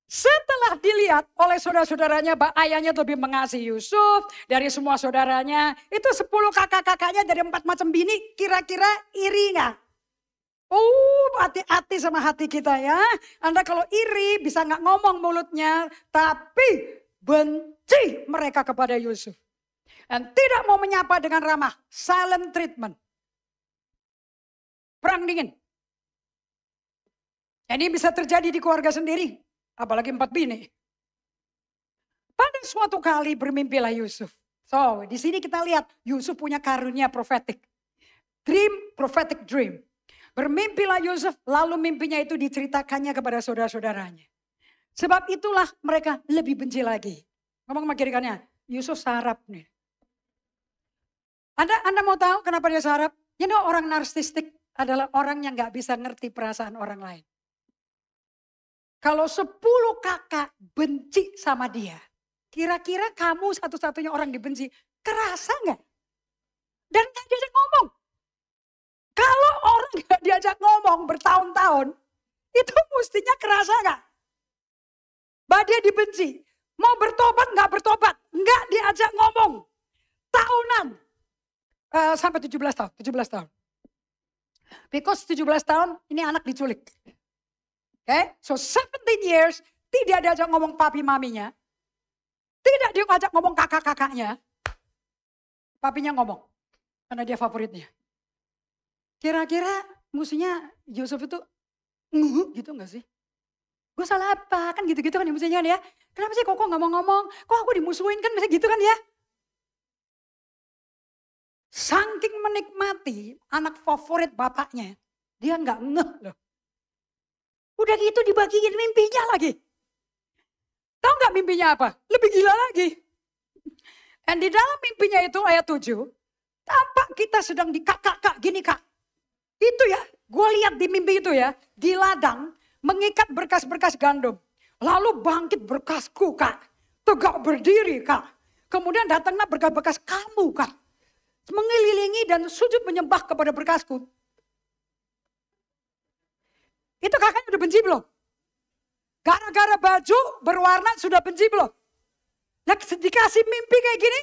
Setelah dilihat oleh saudara-saudaranya, ayahnya lebih mengasihi Yusuf dari semua saudaranya. Itu 10 kakak-kakaknya dari 4 macam bini, kira-kira iri gak? Hati-hati sama hati kita ya. Anda kalau iri bisa gak ngomong mulutnya, tapi benci mereka kepada Yusuf. Dan tidak mau menyapa dengan ramah, silent treatment. Perang dingin. Ini bisa terjadi di keluarga sendiri. Apalagi 4 bini. Pada suatu kali bermimpilah Yusuf. So di sini kita lihat Yusuf punya karunia profetik. Dream, prophetic dream. Bermimpilah Yusuf lalu mimpinya itu diceritakannya kepada saudara-saudaranya. Sebab itulah mereka lebih benci lagi. Ngomong sama kiri kanannya, Yusuf sarap nih. Anda mau tahu kenapa dia sarap? You know, orang narsistik adalah orang yang gak bisa ngerti perasaan orang lain. Kalau 10 kakak benci sama dia, kira-kira kamu satu-satunya orang dibenci, kerasa gak? Dan gak diajak ngomong. Kalau orang gak diajak ngomong bertahun-tahun, itu mestinya kerasa gak? Bahwa dia dibenci. Mau bertobat gak bertobat, gak diajak ngomong. Tahunan. Sampai 17 tahun. Because 17 tahun ini anak diculik. Okay? So 17 years tidak diajak ngomong papi maminya. Tidak diajak ngomong kakak-kakaknya. Papinya ngomong. Karena dia favoritnya. Kira-kira musuhnya Yusuf itu gitu gak sih? Gue salah apa? Kan gitu-gitu kan ya musuhnya ya. Kenapa sih kok gak mau ngomong? Kok aku dimusuhin kan bisa gitu kan ya? Saking menikmati anak favorit bapaknya, dia nggak ngeh loh. Udah gitu dibagiin mimpinya lagi. Tahu nggak mimpinya apa? Lebih gila lagi. Dan di dalam mimpinya itu ayat 7, tampak kita sedang di kak gini kak. Itu ya, gue lihat di mimpi itu ya, di ladang mengikat berkas-berkas gandum. Lalu bangkit berkasku kak, tegak berdiri kak. Kemudian datanglah berkas-berkas kamu kak. Mengelilingi dan sujud menyembah kepada berkasku. Itu kakaknya udah benci belum? Gara-gara baju berwarna sudah benci belum? Nah dikasih mimpi kayak gini.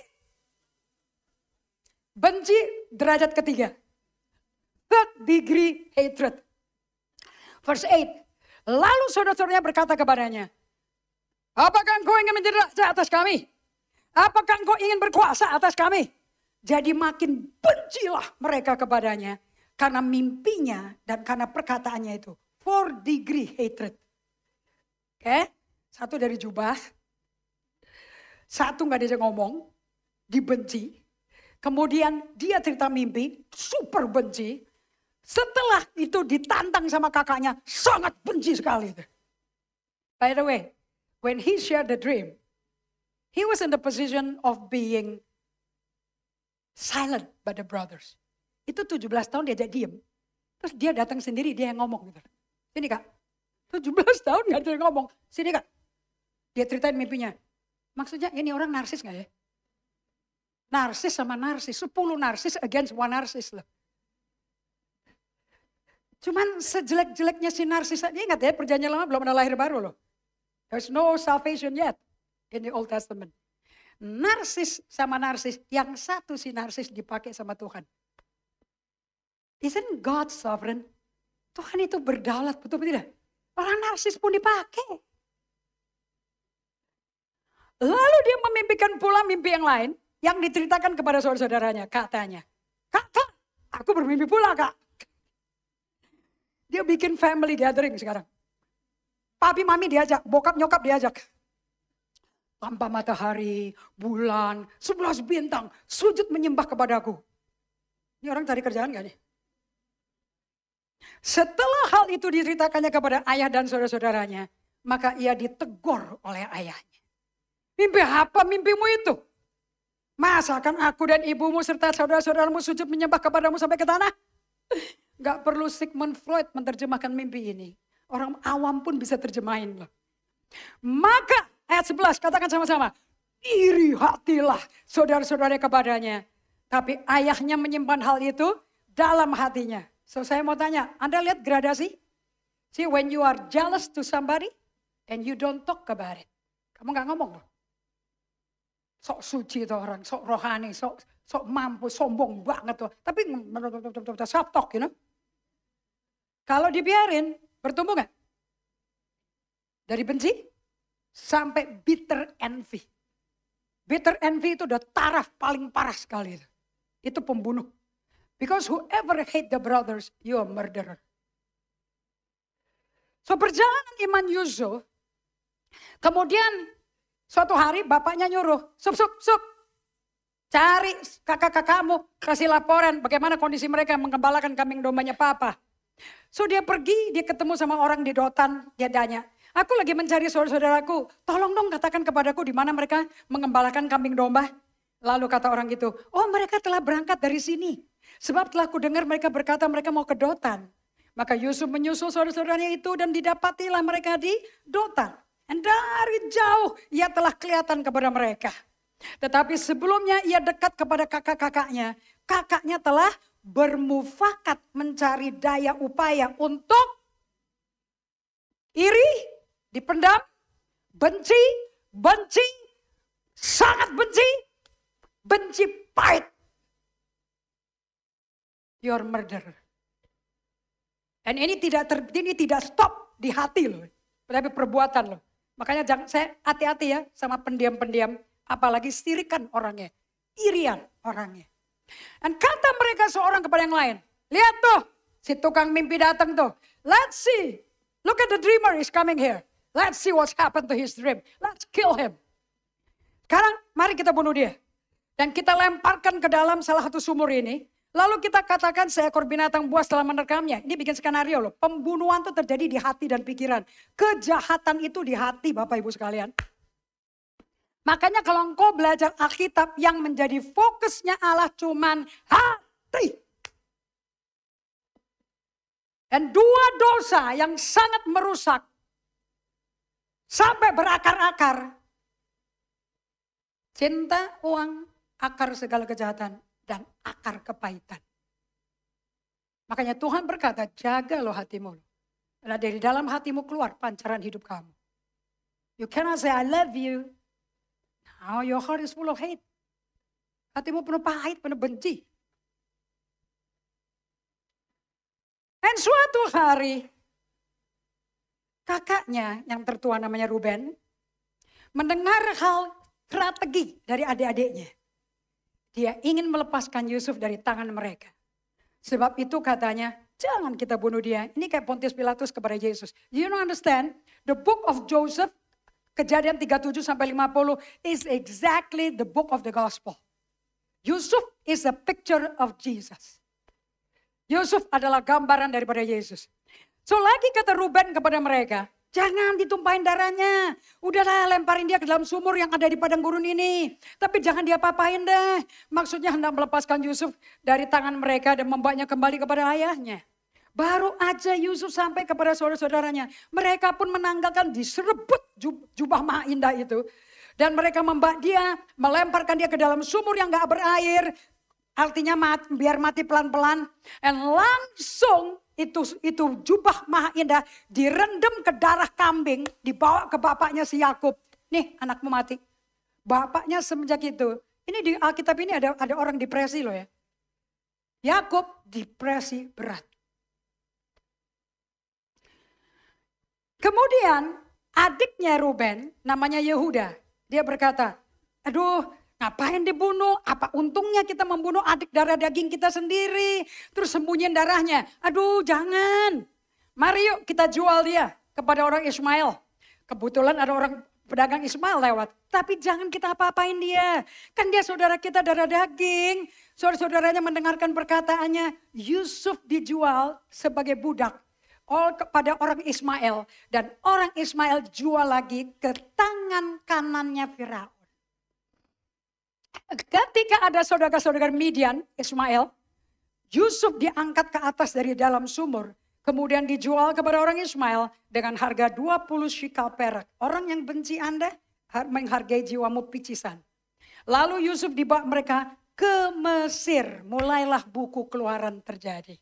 Benci derajat ketiga. Third degree hatred. Verse 8. Lalu saudara-saudaranya berkata kepadanya. Apakah engkau ingin menjadi raja atas kami? Apakah engkau ingin berkuasa atas kami? Jadi makin bencilah mereka kepadanya. Karena mimpinya dan karena perkataannya itu. 4 degree hatred. Oke, satu dari jubah. Satu gak diajak ngomong. Dibenci. Kemudian dia cerita mimpi. Super benci. Setelah itu ditantang sama kakaknya. Sangat benci sekali. By the way, when he shared the dream. He was in the position of being silent by the brothers. Itu 17 tahun diajak diem. Terus dia datang sendiri, dia yang ngomong gitu. Sini kak, 17 tahun gak ada yang ngomong. Sini kak, dia ceritain mimpinya. Maksudnya ini orang narsis gak ya? Narsis sama narsis, 10 narsis against one narsis loh. Cuman sejelek-jeleknya si narsis, dia ingat ya perjanjian lama belum ada lahir baru loh. There's no salvation yet in the Old Testament. Narsis sama narsis, yang satu si narsis dipakai sama Tuhan. Isn't God sovereign? Tuhan itu berdaulat, betul tidak? Orang narsis pun dipakai. Lalu dia memimpikan pula mimpi yang lain, yang diceritakan kepada saudara-saudaranya. Katanya, kak, aku bermimpi pula kak. Dia bikin family gathering sekarang. Papi mami diajak, bokap nyokap diajak. Tanpa matahari, bulan, 11 bintang, sujud menyembah kepadaku. Ini orang cari kerjaan gak nih? Setelah hal itu diceritakannya kepada ayah dan saudara-saudaranya, maka ia ditegur oleh ayahnya. Mimpi apa mimpimu itu? Masakan aku dan ibumu serta saudara-saudaramu sujud menyembah kepadamu sampai ke tanah? Gak perlu Sigmund Freud menerjemahkan mimpi ini. Orang awam pun bisa terjemahin loh. Maka ayat 11 katakan sama-sama. Iri hatilah saudara-saudaranya kepadanya. Tapi ayahnya menyimpan hal itu dalam hatinya. So saya mau tanya, Anda lihat gradasi? See when you are jealous to somebody and you don't talk about it. Kamu gak ngomong loh. Sok suci tuh orang, sok rohani, sok mampu, sombong banget tuh. Tapi self talk, you know. Kalau dibiarin, bertumbuh gak? Dari benci sampai bitter envy. Bitter envy itu udah taraf paling parah sekali. Itu pembunuh. Because whoever hate the brothers, you are murderer. So perjalanan iman Yusuf. Kemudian suatu hari bapaknya nyuruh, sup. Cari kakak-kakakmu, kasih laporan bagaimana kondisi mereka menggembalakan kambing dombanya papa. So dia pergi, dia ketemu sama orang di Dotan, dia tanya, aku lagi mencari saudara-saudaraku, tolong dong katakan kepadaku di mana mereka mengembalakan kambing domba. Lalu kata orang itu, oh mereka telah berangkat dari sini. Sebab telah kudengar mereka berkata mereka mau ke Dotan. Maka Yusuf menyusul saudara-saudaranya itu dan didapatilah mereka di Dotan. Dan dari jauh ia telah kelihatan kepada mereka. Tetapi sebelumnya ia dekat kepada kakak-kakaknya. Kakaknya telah bermufakat mencari daya upaya untuk iri, dipendam, benci, sangat benci pahit. Your murderer. Dan ini tidak stop di hati loh, tapi perbuatan loh. Makanya jangan saya hati-hati ya sama pendiam-pendiam, apalagi sirikan orangnya, irian orangnya. Dan kata mereka seorang kepada yang lain, lihat tuh si tukang mimpi datang tuh. Let's see, look at the dreamer is coming here. Let's see what's happened to his dream. Let's kill him. Sekarang mari kita bunuh dia. Dan kita lemparkan ke dalam salah satu sumur ini. Lalu kita katakan seekor binatang buas telah menerkamnya. Ini bikin skenario loh. Pembunuhan itu terjadi di hati dan pikiran. Kejahatan itu di hati Bapak Ibu sekalian. Makanya kalau engkau belajar Alkitab yang menjadi fokusnya Allah cuman hati. Dan dua dosa yang sangat merusak. Sampai berakar-akar. Cinta, uang, akar segala kejahatan. Dan akar kepahitan. Makanya Tuhan berkata, jaga lo hatimu. Karena dari dalam hatimu keluar pancaran hidup kamu. You cannot say I love you. Now your heart is full of hate. Hatimu penuh pahit, penuh benci. Dan suatu hari, kakaknya yang tertua namanya Ruben, mendengar hal strategi dari adik-adiknya. Dia ingin melepaskan Yusuf dari tangan mereka. Sebab itu katanya, jangan kita bunuh dia. Ini kayak Pontius Pilatus kepada Yesus. You don't understand? The book of Joseph, Kejadian 37 sampai 50 is exactly the book of the gospel. Yusuf is a picture of Jesus. Yusuf adalah gambaran daripada Yesus. So lagi kata Ruben kepada mereka, jangan ditumpahin darahnya. Udahlah lemparin dia ke dalam sumur yang ada di padang gurun ini. Tapi jangan diapa-apain deh. Maksudnya hendak melepaskan Yusuf dari tangan mereka dan membawanya kembali kepada ayahnya. Baru aja Yusuf sampai kepada saudara-saudaranya. Mereka pun menanggalkan diserebut jubah maha indah itu. Dan mereka membawa dia, melemparkan dia ke dalam sumur yang gak berair. Artinya biar mati pelan-pelan. Dan langsung itu jubah maha indah direndam ke darah kambing, dibawa ke bapaknya si Yakub. Nih anakmu mati. Bapaknya semenjak itu, ini di Alkitab ini ada orang depresi loh ya. Yakub depresi berat. Kemudian adiknya Ruben namanya Yehuda. Dia berkata, aduh ngapain dibunuh? Apa untungnya kita membunuh adik darah daging kita sendiri. Terus sembunyiin darahnya. Aduh jangan. Mari yuk kita jual dia kepada orang Ismail. Kebetulan ada orang pedagang Ismail lewat. Tapi jangan kita apa-apain dia. Kan dia saudara kita darah daging. Saudara-saudaranya mendengarkan perkataannya. Yusuf dijual sebagai budak. Kepada orang Ismail. Dan orang Ismail jual lagi ke tangan kanannya Firaun. Ketika ada saudara-saudara Midian, Ismail, Yusuf diangkat ke atas dari dalam sumur. Kemudian dijual kepada orang Ismail dengan harga 20 shikal perak. Orang yang benci Anda menghargai jiwamu picisan. Lalu Yusuf dibawa mereka ke Mesir. Mulailah buku Keluaran terjadi.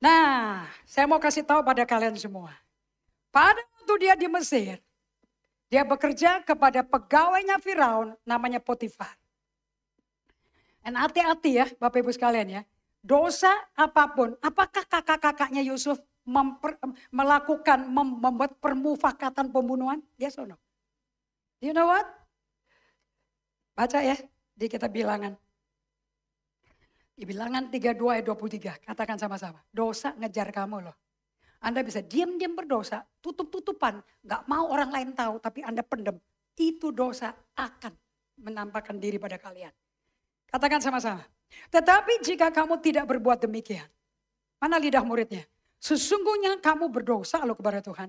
Nah, saya mau kasih tahu pada kalian semua. Pada waktu dia di Mesir, dia bekerja kepada pegawainya Firaun namanya Potifar. Dan hati-hati ya Bapak Ibu sekalian ya. Dosa apapun, apakah kakak-kakaknya Yusuf membuat permufakatan pembunuhan? Yes or no? You know what? Baca ya di kitab Bilangan. Di Bilangan 32 ayat 23, katakan sama-sama. Dosa ngejar kamu loh. Anda bisa diam-diam berdosa, tutup-tutupan. Gak mau orang lain tahu, tapi Anda pendem. Itu dosa akan menampakkan diri pada kalian. Katakan sama-sama. Tetapi jika kamu tidak berbuat demikian. Mana lidah muridnya? Sesungguhnya kamu berdosa loh kepada Tuhan.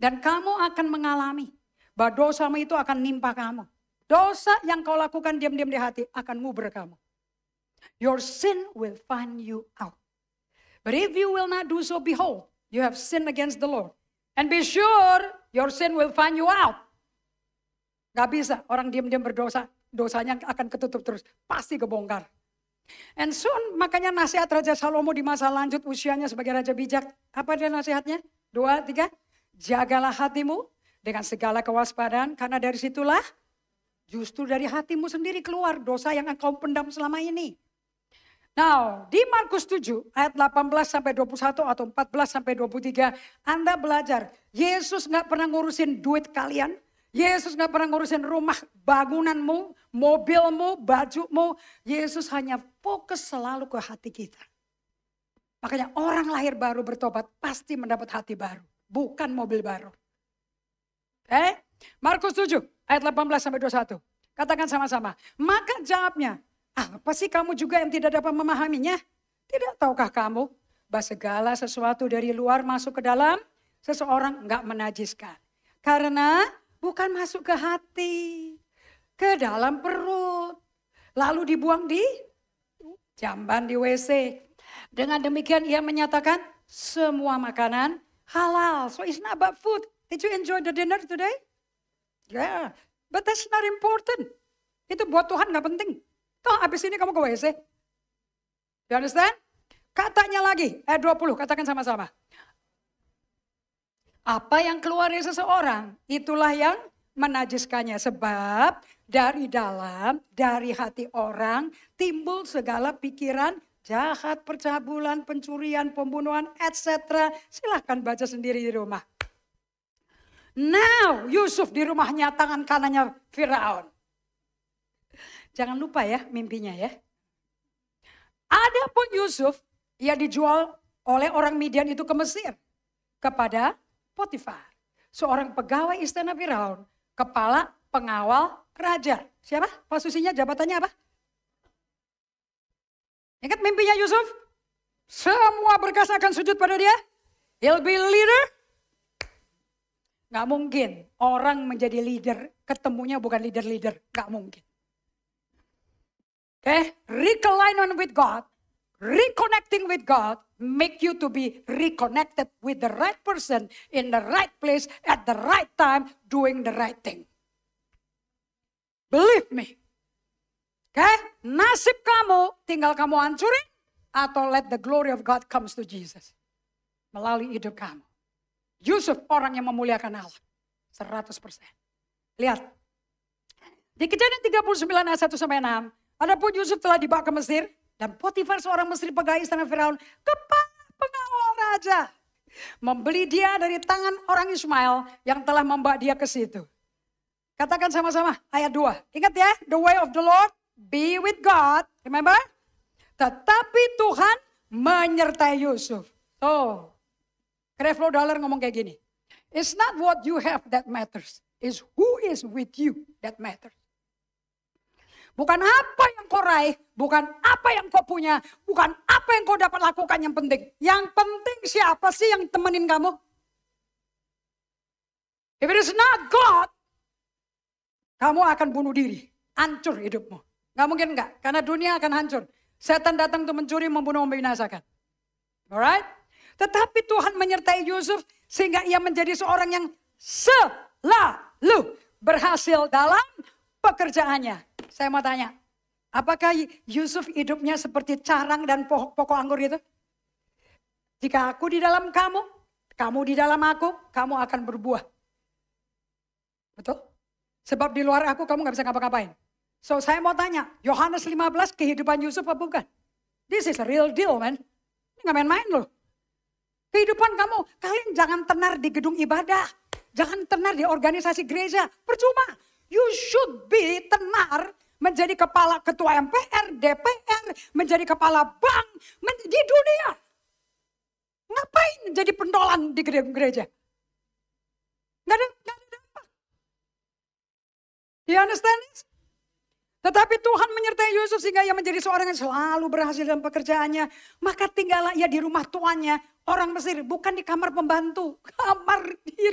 Dan kamu akan mengalami bahwa dosamu itu akan nimpa kamu. Dosa yang kau lakukan diam-diam di hati akan nguber kamu. Your sin will find you out. But if you will not do so, behold, you have sinned against the Lord. And be sure your sin will find you out. Gak bisa orang diam-diam berdosa, dosanya akan ketutup terus. Pasti kebongkar. And soon, makanya nasihat Raja Salomo di masa lanjut usianya sebagai Raja bijak. Apa dia nasihatnya? 2, 3. Jagalah hatimu dengan segala kewaspadaan. Karena dari situlah justru dari hatimu sendiri keluar dosa yang engkau pendam selama ini. Now, di Markus 7 ayat 18 sampai 21 atau 14 sampai 23, Anda belajar. Yesus gak pernah ngurusin duit kalian. Yesus gak pernah ngurusin rumah, bangunanmu, mobilmu, bajumu. Yesus hanya fokus selalu ke hati kita. Makanya orang lahir baru bertobat pasti mendapat hati baru. Bukan mobil baru. Markus 7 ayat 18 sampai 21. Katakan sama-sama. Maka jawabnya, apa sih kamu juga yang tidak dapat memahaminya? Tidak tahukah kamu bahwa segala sesuatu dari luar masuk ke dalam seseorang enggak menajiskan. Karena bukan masuk ke hati, ke dalam perut. Lalu dibuang di jamban di WC. Dengan demikian ia menyatakan semua makanan halal. So it's not about food. Did you enjoy the dinner today? Yeah, but that's not important. Itu buat Tuhan gak penting. Toh habis ini kamu ke WC. You understand? Katanya lagi, ayat 20, katakan sama-sama. Apa yang keluar dari seseorang, itulah yang menajiskannya. Sebab dari dalam, dari hati orang, timbul segala pikiran jahat, percabulan, pencurian, pembunuhan, etc. Silahkan baca sendiri di rumah. Now, Yusuf di rumahnya, tangan kanannya Firaun. Jangan lupa ya mimpinya ya. Adapun Yusuf, ia dijual oleh orang Midian itu ke Mesir. Kepada Potifar, seorang pegawai istana Firaun, kepala pengawal raja. Siapa? Posisinya, jabatannya apa? Ingat mimpinya Yusuf? Semua berkas akan sujud pada dia. He'll be leader. Gak mungkin orang menjadi leader, ketemunya bukan leader-leader. Gak mungkin. Okay, realignment with God, reconnecting with God, make you to be reconnected with the right person in the right place at the right time, doing the right thing. Believe me. Okay, nasib kamu tinggal kamu hancurin atau let the glory of God comes to Jesus melalui hidup kamu. Yusuf orang yang memuliakan Allah 100%. Lihat. Di Kejadian 39 ayat 1 sampai 6, adapun Yusuf telah dibawa ke Mesir dan Potifar seorang Mesir pegawai istana Firaun, kepala pengawal raja, membeli dia dari tangan orang Ismail yang telah membawa dia ke situ. Katakan sama-sama ayat 2. Ingat ya, the way of the Lord be with God. Remember? Tetapi Tuhan menyertai Yusuf. So, Creflo Dollar ngomong kayak gini. It's not what you have that matters. It's who is with you that matters. Bukan apa yang kau raih, bukan apa yang kau punya, bukan apa yang kau dapat lakukan yang penting. Yang penting siapa sih yang temenin kamu? If it is not God, kamu akan bunuh diri, hancur hidupmu. Gak mungkin enggak, karena dunia akan hancur. Setan datang untuk mencuri, membunuh, membinasakan. Alright? Tetapi Tuhan menyertai Yusuf sehingga ia menjadi seorang yang selalu berhasil dalam pekerjaannya. Saya mau tanya, apakah Yusuf hidupnya seperti carang dan pokok anggur itu? Jika aku di dalam kamu, kamu di dalam aku, kamu akan berbuah. Betul? Sebab di luar aku kamu gak bisa ngapa-ngapain. So saya mau tanya, Yohanes 15 kehidupan Yusuf apa bukan? This is a real deal, man. Ini gak main-main loh. Kehidupan kamu, kalian jangan tenar di gedung ibadah. Jangan tenar di organisasi gereja. Percuma. You should be tenar menjadi kepala ketua MPR, DPR, menjadi kepala bank, di dunia. Ngapain jadi pentolan di gedung gereja? Gak ada dampak. You understand this? Tetapi Tuhan menyertai Yusuf sehingga ia menjadi seorang yang selalu berhasil dalam pekerjaannya. Maka tinggallah ia di rumah tuannya, orang Mesir, bukan di kamar pembantu.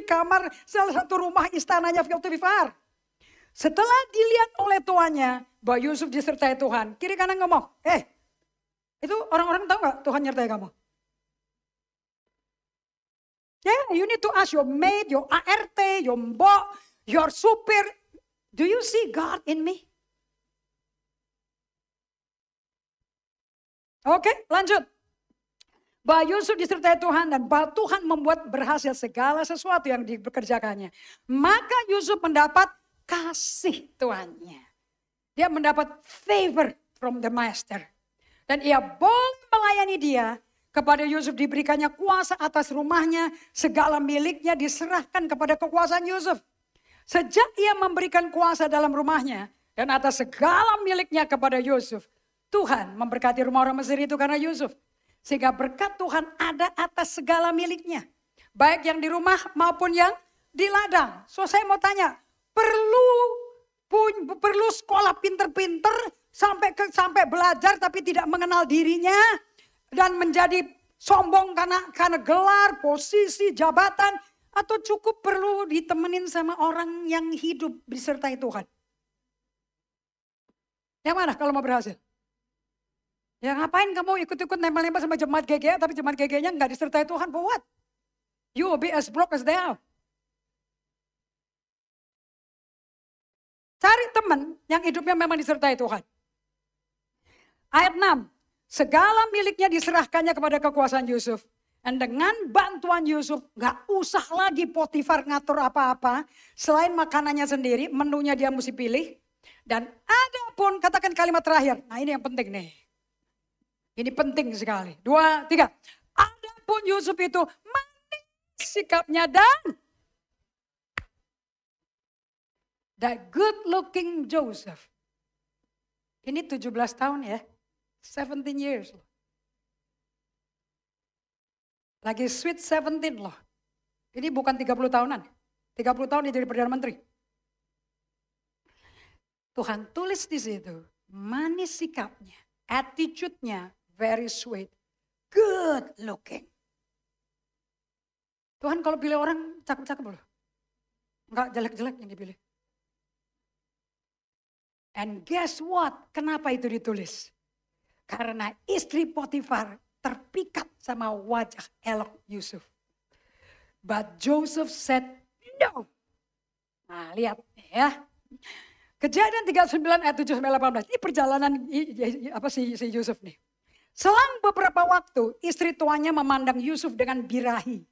Kamar salah satu rumah istananya Potifar. Setelah dilihat oleh tuannya bahwa Yusuf disertai Tuhan, kiri kanan ngomong, itu orang-orang tahu gak Tuhan nyertai kamu? Yeah, you need to ask your maid, your ART, your mbok, your supir, do you see God in me? Oke, lanjut. Bahwa Yusuf disertai Tuhan dan bahwa Tuhan membuat berhasil segala sesuatu yang dikerjakannya. Maka Yusuf mendapat kasih tuannya. Dia mendapat favor from the master. Dan ia boleh melayani dia. Kepada Yusuf diberikannya kuasa atas rumahnya. Segala miliknya diserahkan kepada kekuasaan Yusuf. Sejak ia memberikan kuasa dalam rumahnya. Dan atas segala miliknya kepada Yusuf. Tuhan memberkati rumah orang Mesir itu karena Yusuf. Sehingga berkat Tuhan ada atas segala miliknya. Baik yang di rumah maupun yang di ladang. So saya mau tanya, perlu perlu sekolah pinter-pinter sampai belajar tapi tidak mengenal dirinya dan menjadi sombong karena gelar, posisi, jabatan, atau cukup perlu ditemenin sama orang yang hidup disertai Tuhan? Yang mana kalau mau berhasil? Ya ngapain kamu ikut-ikut nempel-nempel sama jemaat GGA tapi jemaat GGA-nya nggak disertai Tuhan, for what? You will be as broke as they are. Cari teman yang hidupnya memang disertai Tuhan. Ayat 6. Segala miliknya diserahkannya kepada kekuasaan Yusuf. Dan dengan bantuan Yusuf gak usah lagi Potifar ngatur apa-apa. Selain makanannya sendiri, menunya dia mesti pilih. Dan ada pun, katakan kalimat terakhir. Nah ini yang penting nih. Ini penting sekali. 2, 3. Ada pun Yusuf itu manis sikapnya dan that good looking Joseph. Ini 17 tahun ya. 17 years loh. Lagi sweet 17 loh. Ini bukan 30 tahunan. 30 tahun dia jadi Perdana Menteri. Tuhan tulis di situ. Manis sikapnya. Attitude-nya very sweet. Good looking. Tuhan kalau pilih orang cakep-cakep loh. Enggak jelek-jelek yang dipilih. And guess what? Kenapa itu ditulis? Karena istri Potifar terpikat sama wajah elok Yusuf. But Joseph said no. Nah lihat ya. Kejadian 39 ayat 7 sampai 18. Ini perjalanan si Yusuf nih. Selang beberapa waktu istri tuannya memandang Yusuf dengan birahi.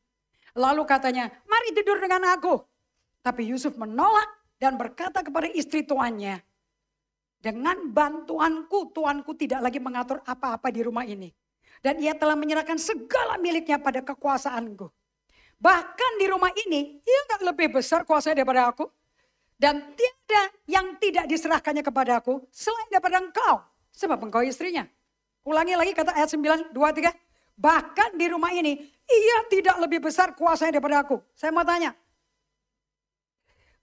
Lalu katanya, mari tidur dengan aku. Tapi Yusuf menolak dan berkata kepada istri tuannya, dengan bantuanku, tuanku tidak lagi mengatur apa-apa di rumah ini. Dan ia telah menyerahkan segala miliknya pada kekuasaanku. Bahkan di rumah ini, ia gak lebih besar kuasanya daripada aku. Dan tiada yang tidak diserahkannya kepada aku selain daripada engkau. Sebab engkau istrinya. Ulangi lagi kata ayat 9, 2, 3. Bahkan di rumah ini, ia tidak lebih besar kuasanya daripada aku. Saya mau tanya.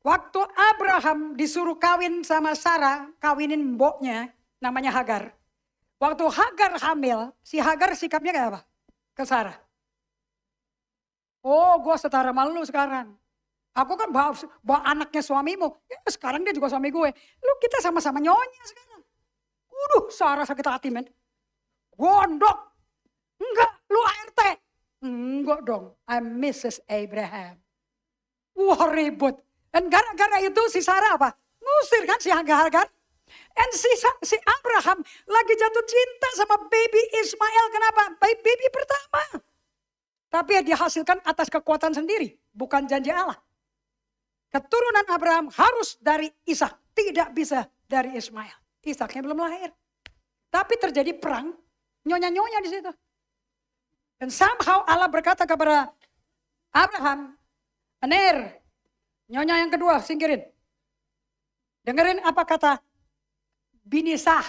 Waktu Abraham disuruh kawin sama Sarah, kawinin mboknya, namanya Hagar. Waktu Hagar hamil, si Hagar sikapnya kayak apa? Ke Sarah. Oh, gue setara sama lu sekarang. Aku kan bawa anaknya suamimu. Ya, sekarang dia juga suami gue. Lu kita sama-sama nyonya sekarang. Sarah sakit hati men. Gondok. Enggak, lu ART. Enggak dong, I'm Mrs. Abraham. Wah ribut. Dan gara-gara itu si Sarah apa? Ngusir kan si Hagar. Dan si Abraham lagi jatuh cinta sama baby Ismail. Kenapa? Baby pertama. Tapi dihasilkan atas kekuatan sendiri. Bukan janji Allah. Keturunan Abraham harus dari Ishak. Tidak bisa dari Ismail. Ishaknya belum lahir. Tapi terjadi perang. Nyonya-nyonya di situ. Dan somehow Allah berkata kepada Abraham. Anir. Nyonya yang kedua singkirin. Dengerin apa kata bini sah.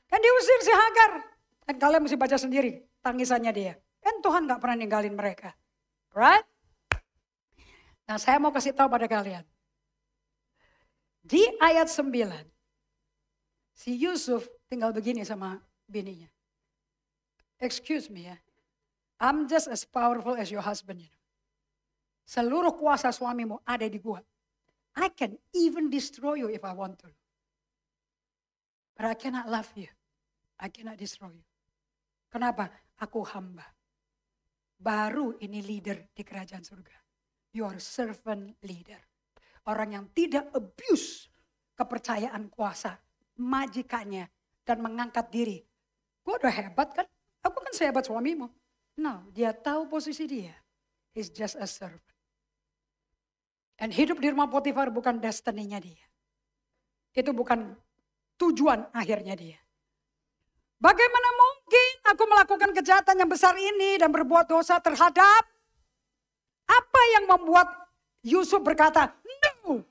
Kan diusir si Hagar. Dan kalian mesti baca sendiri tangisannya dia. Kan Tuhan gak pernah ninggalin mereka. Right? Nah saya mau kasih tahu pada kalian. Di ayat 9. Si Yusuf tinggal begini sama bininya. Excuse me ya. I'm just as powerful as your husband. You know. Seluruh kuasa suamimu ada di gua. I can even destroy you if I want to. But I cannot love you. I cannot destroy you. Kenapa? Aku hamba. Baru ini leader di kerajaan surga. You are servant leader. Orang yang tidak abuse kepercayaan kuasa majikannya dan mengangkat diri. Gue udah hebat kan? Aku kan sehebat suamimu. No, dia tahu posisi dia. He's just a servant. Dan hidup di rumah Potifar bukan destiny-nya dia. Itu bukan tujuan akhirnya dia. Bagaimana mungkin aku melakukan kejahatan yang besar ini dan berbuat dosa terhadap apa yang membuat Yusuf berkata, no,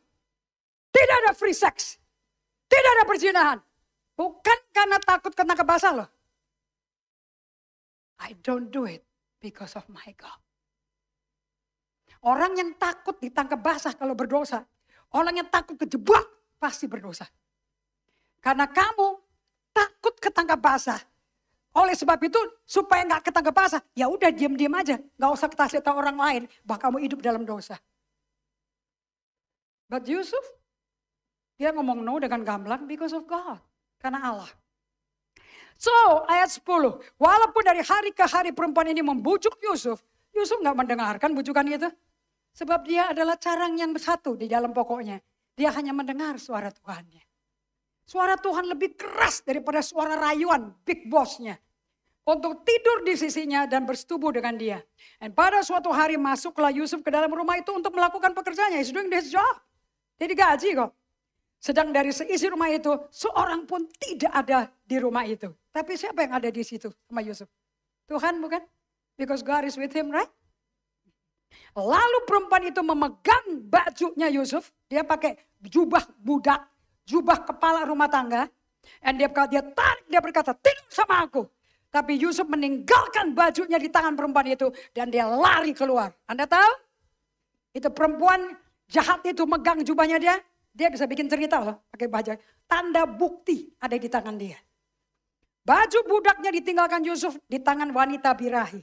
tidak ada free sex, tidak ada perzinahan. Bukan karena takut kena kebasa loh. I don't do it because of my God. Orang yang takut ditangkap basah kalau berdosa. Orang yang takut kejebak pasti berdosa. Karena kamu takut ketangkap basah. Oleh sebab itu supaya gak ketangkap basah. Ya udah diam-diam aja. Gak usah kasih tahu orang lain bahwa kamu hidup dalam dosa. But Yusuf, dia ngomong no dengan gamblang because of God. Karena Allah. So ayat 10. Walaupun dari hari ke hari perempuan ini membujuk Yusuf. Yusuf gak mendengarkan bujukan itu. Sebab dia adalah carang yang satu di dalam pokoknya. Dia hanya mendengar suara Tuhannya. Suara Tuhan lebih keras daripada suara rayuan big bossnya. Untuk tidur di sisinya dan bersetubuh dengan dia. Dan pada suatu hari masuklah Yusuf ke dalam rumah itu untuk melakukan pekerjaannya. He's doing his job. Dia digaji kok. Sedang dari seisi rumah itu seorang pun tidak ada di rumah itu. Tapi siapa yang ada di situ sama Yusuf? Tuhan bukan? Because God is with him, right? Lalu perempuan itu memegang bajunya Yusuf. Dia pakai jubah budak, jubah kepala rumah tangga. Dan dia tarik, dia berkata, tidur sama aku. Tapi Yusuf meninggalkan bajunya di tangan perempuan itu. Dan dia lari keluar. Anda tahu? Itu perempuan jahat itu megang jubahnya dia. Dia bisa bikin cerita loh, pakai baju. Tanda bukti ada di tangan dia. Baju budaknya ditinggalkan Yusuf di tangan wanita birahi.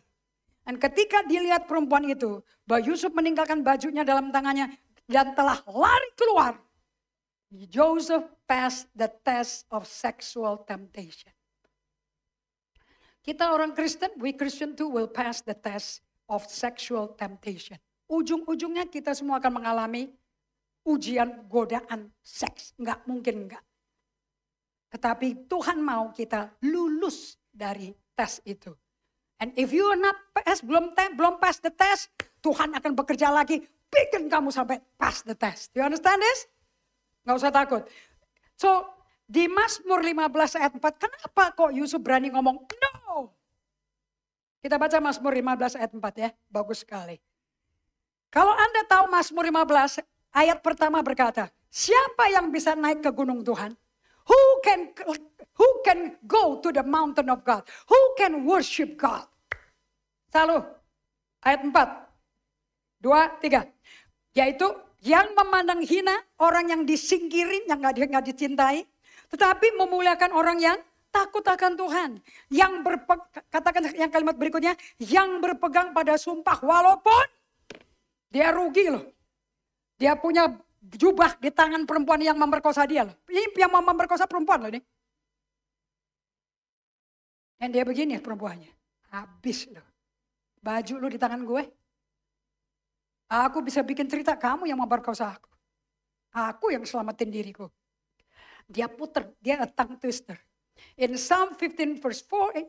Dan ketika dilihat perempuan itu, bahwa Yusuf meninggalkan bajunya dalam tangannya dan telah lari keluar. Joseph passed the test of sexual temptation. Kita orang Kristen, we Christian too will pass the test of sexual temptation. Ujung-ujungnya kita semua akan mengalami ujian godaan seks. Enggak mungkin enggak. Tetapi Tuhan mau kita lulus dari tes itu. And if you are not pass, belum pass the test, Tuhan akan bekerja lagi, bikin kamu sampai pass the test. You understand this? Gak usah takut. So, di Mazmur 15 ayat 4, kenapa kok Yusuf berani ngomong no? Kita baca Mazmur 15 ayat 4 ya, bagus sekali. Kalau Anda tahu Mazmur 15, ayat pertama berkata, siapa yang bisa naik ke gunung Tuhan? Who can go to the mountain of God? Who can worship God? Selalu. Ayat 4. 2, 3. Yaitu yang memandang hina orang yang disingkirin, yang gak dicintai. Tetapi memuliakan orang yang takut akan Tuhan. Katakan yang kalimat berikutnya. Yang berpegang pada sumpah walaupun dia rugi loh. Dia punya jubah di tangan perempuan yang memperkosa dia loh. Ini yang mau memperkosa perempuan loh ini. Dan dia begini perempuannya. Habis loh. Baju lu di tangan gue. Aku bisa bikin cerita kamu yang memperkosa aku. Aku yang selamatin diriku. Dia puter, dia a tongue twister. In Psalm 15 verse 4,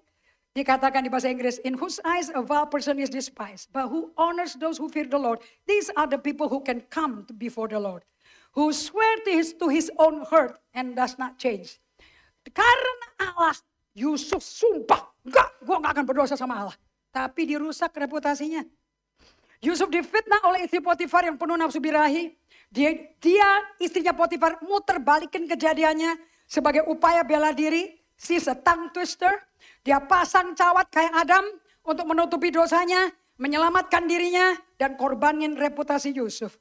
dikatakan di bahasa Inggris, in whose eyes a vile person is despised, but who honors those who fear the Lord. These are the people who can come before the Lord. Who swear to his own hurt and does not change. Karena Allah, Yusuf sumpah, gue gak akan berdosa sama Allah. Tapi dirusak reputasinya. Yusuf difitnah oleh istri Potifar yang penuh nafsu birahi. Dia istrinya Potifar muter balikin kejadiannya sebagai upaya bela diri. She's a tongue twister. Dia pasang cawat kayak Adam untuk menutupi dosanya, menyelamatkan dirinya dan korbanin reputasi Yusuf.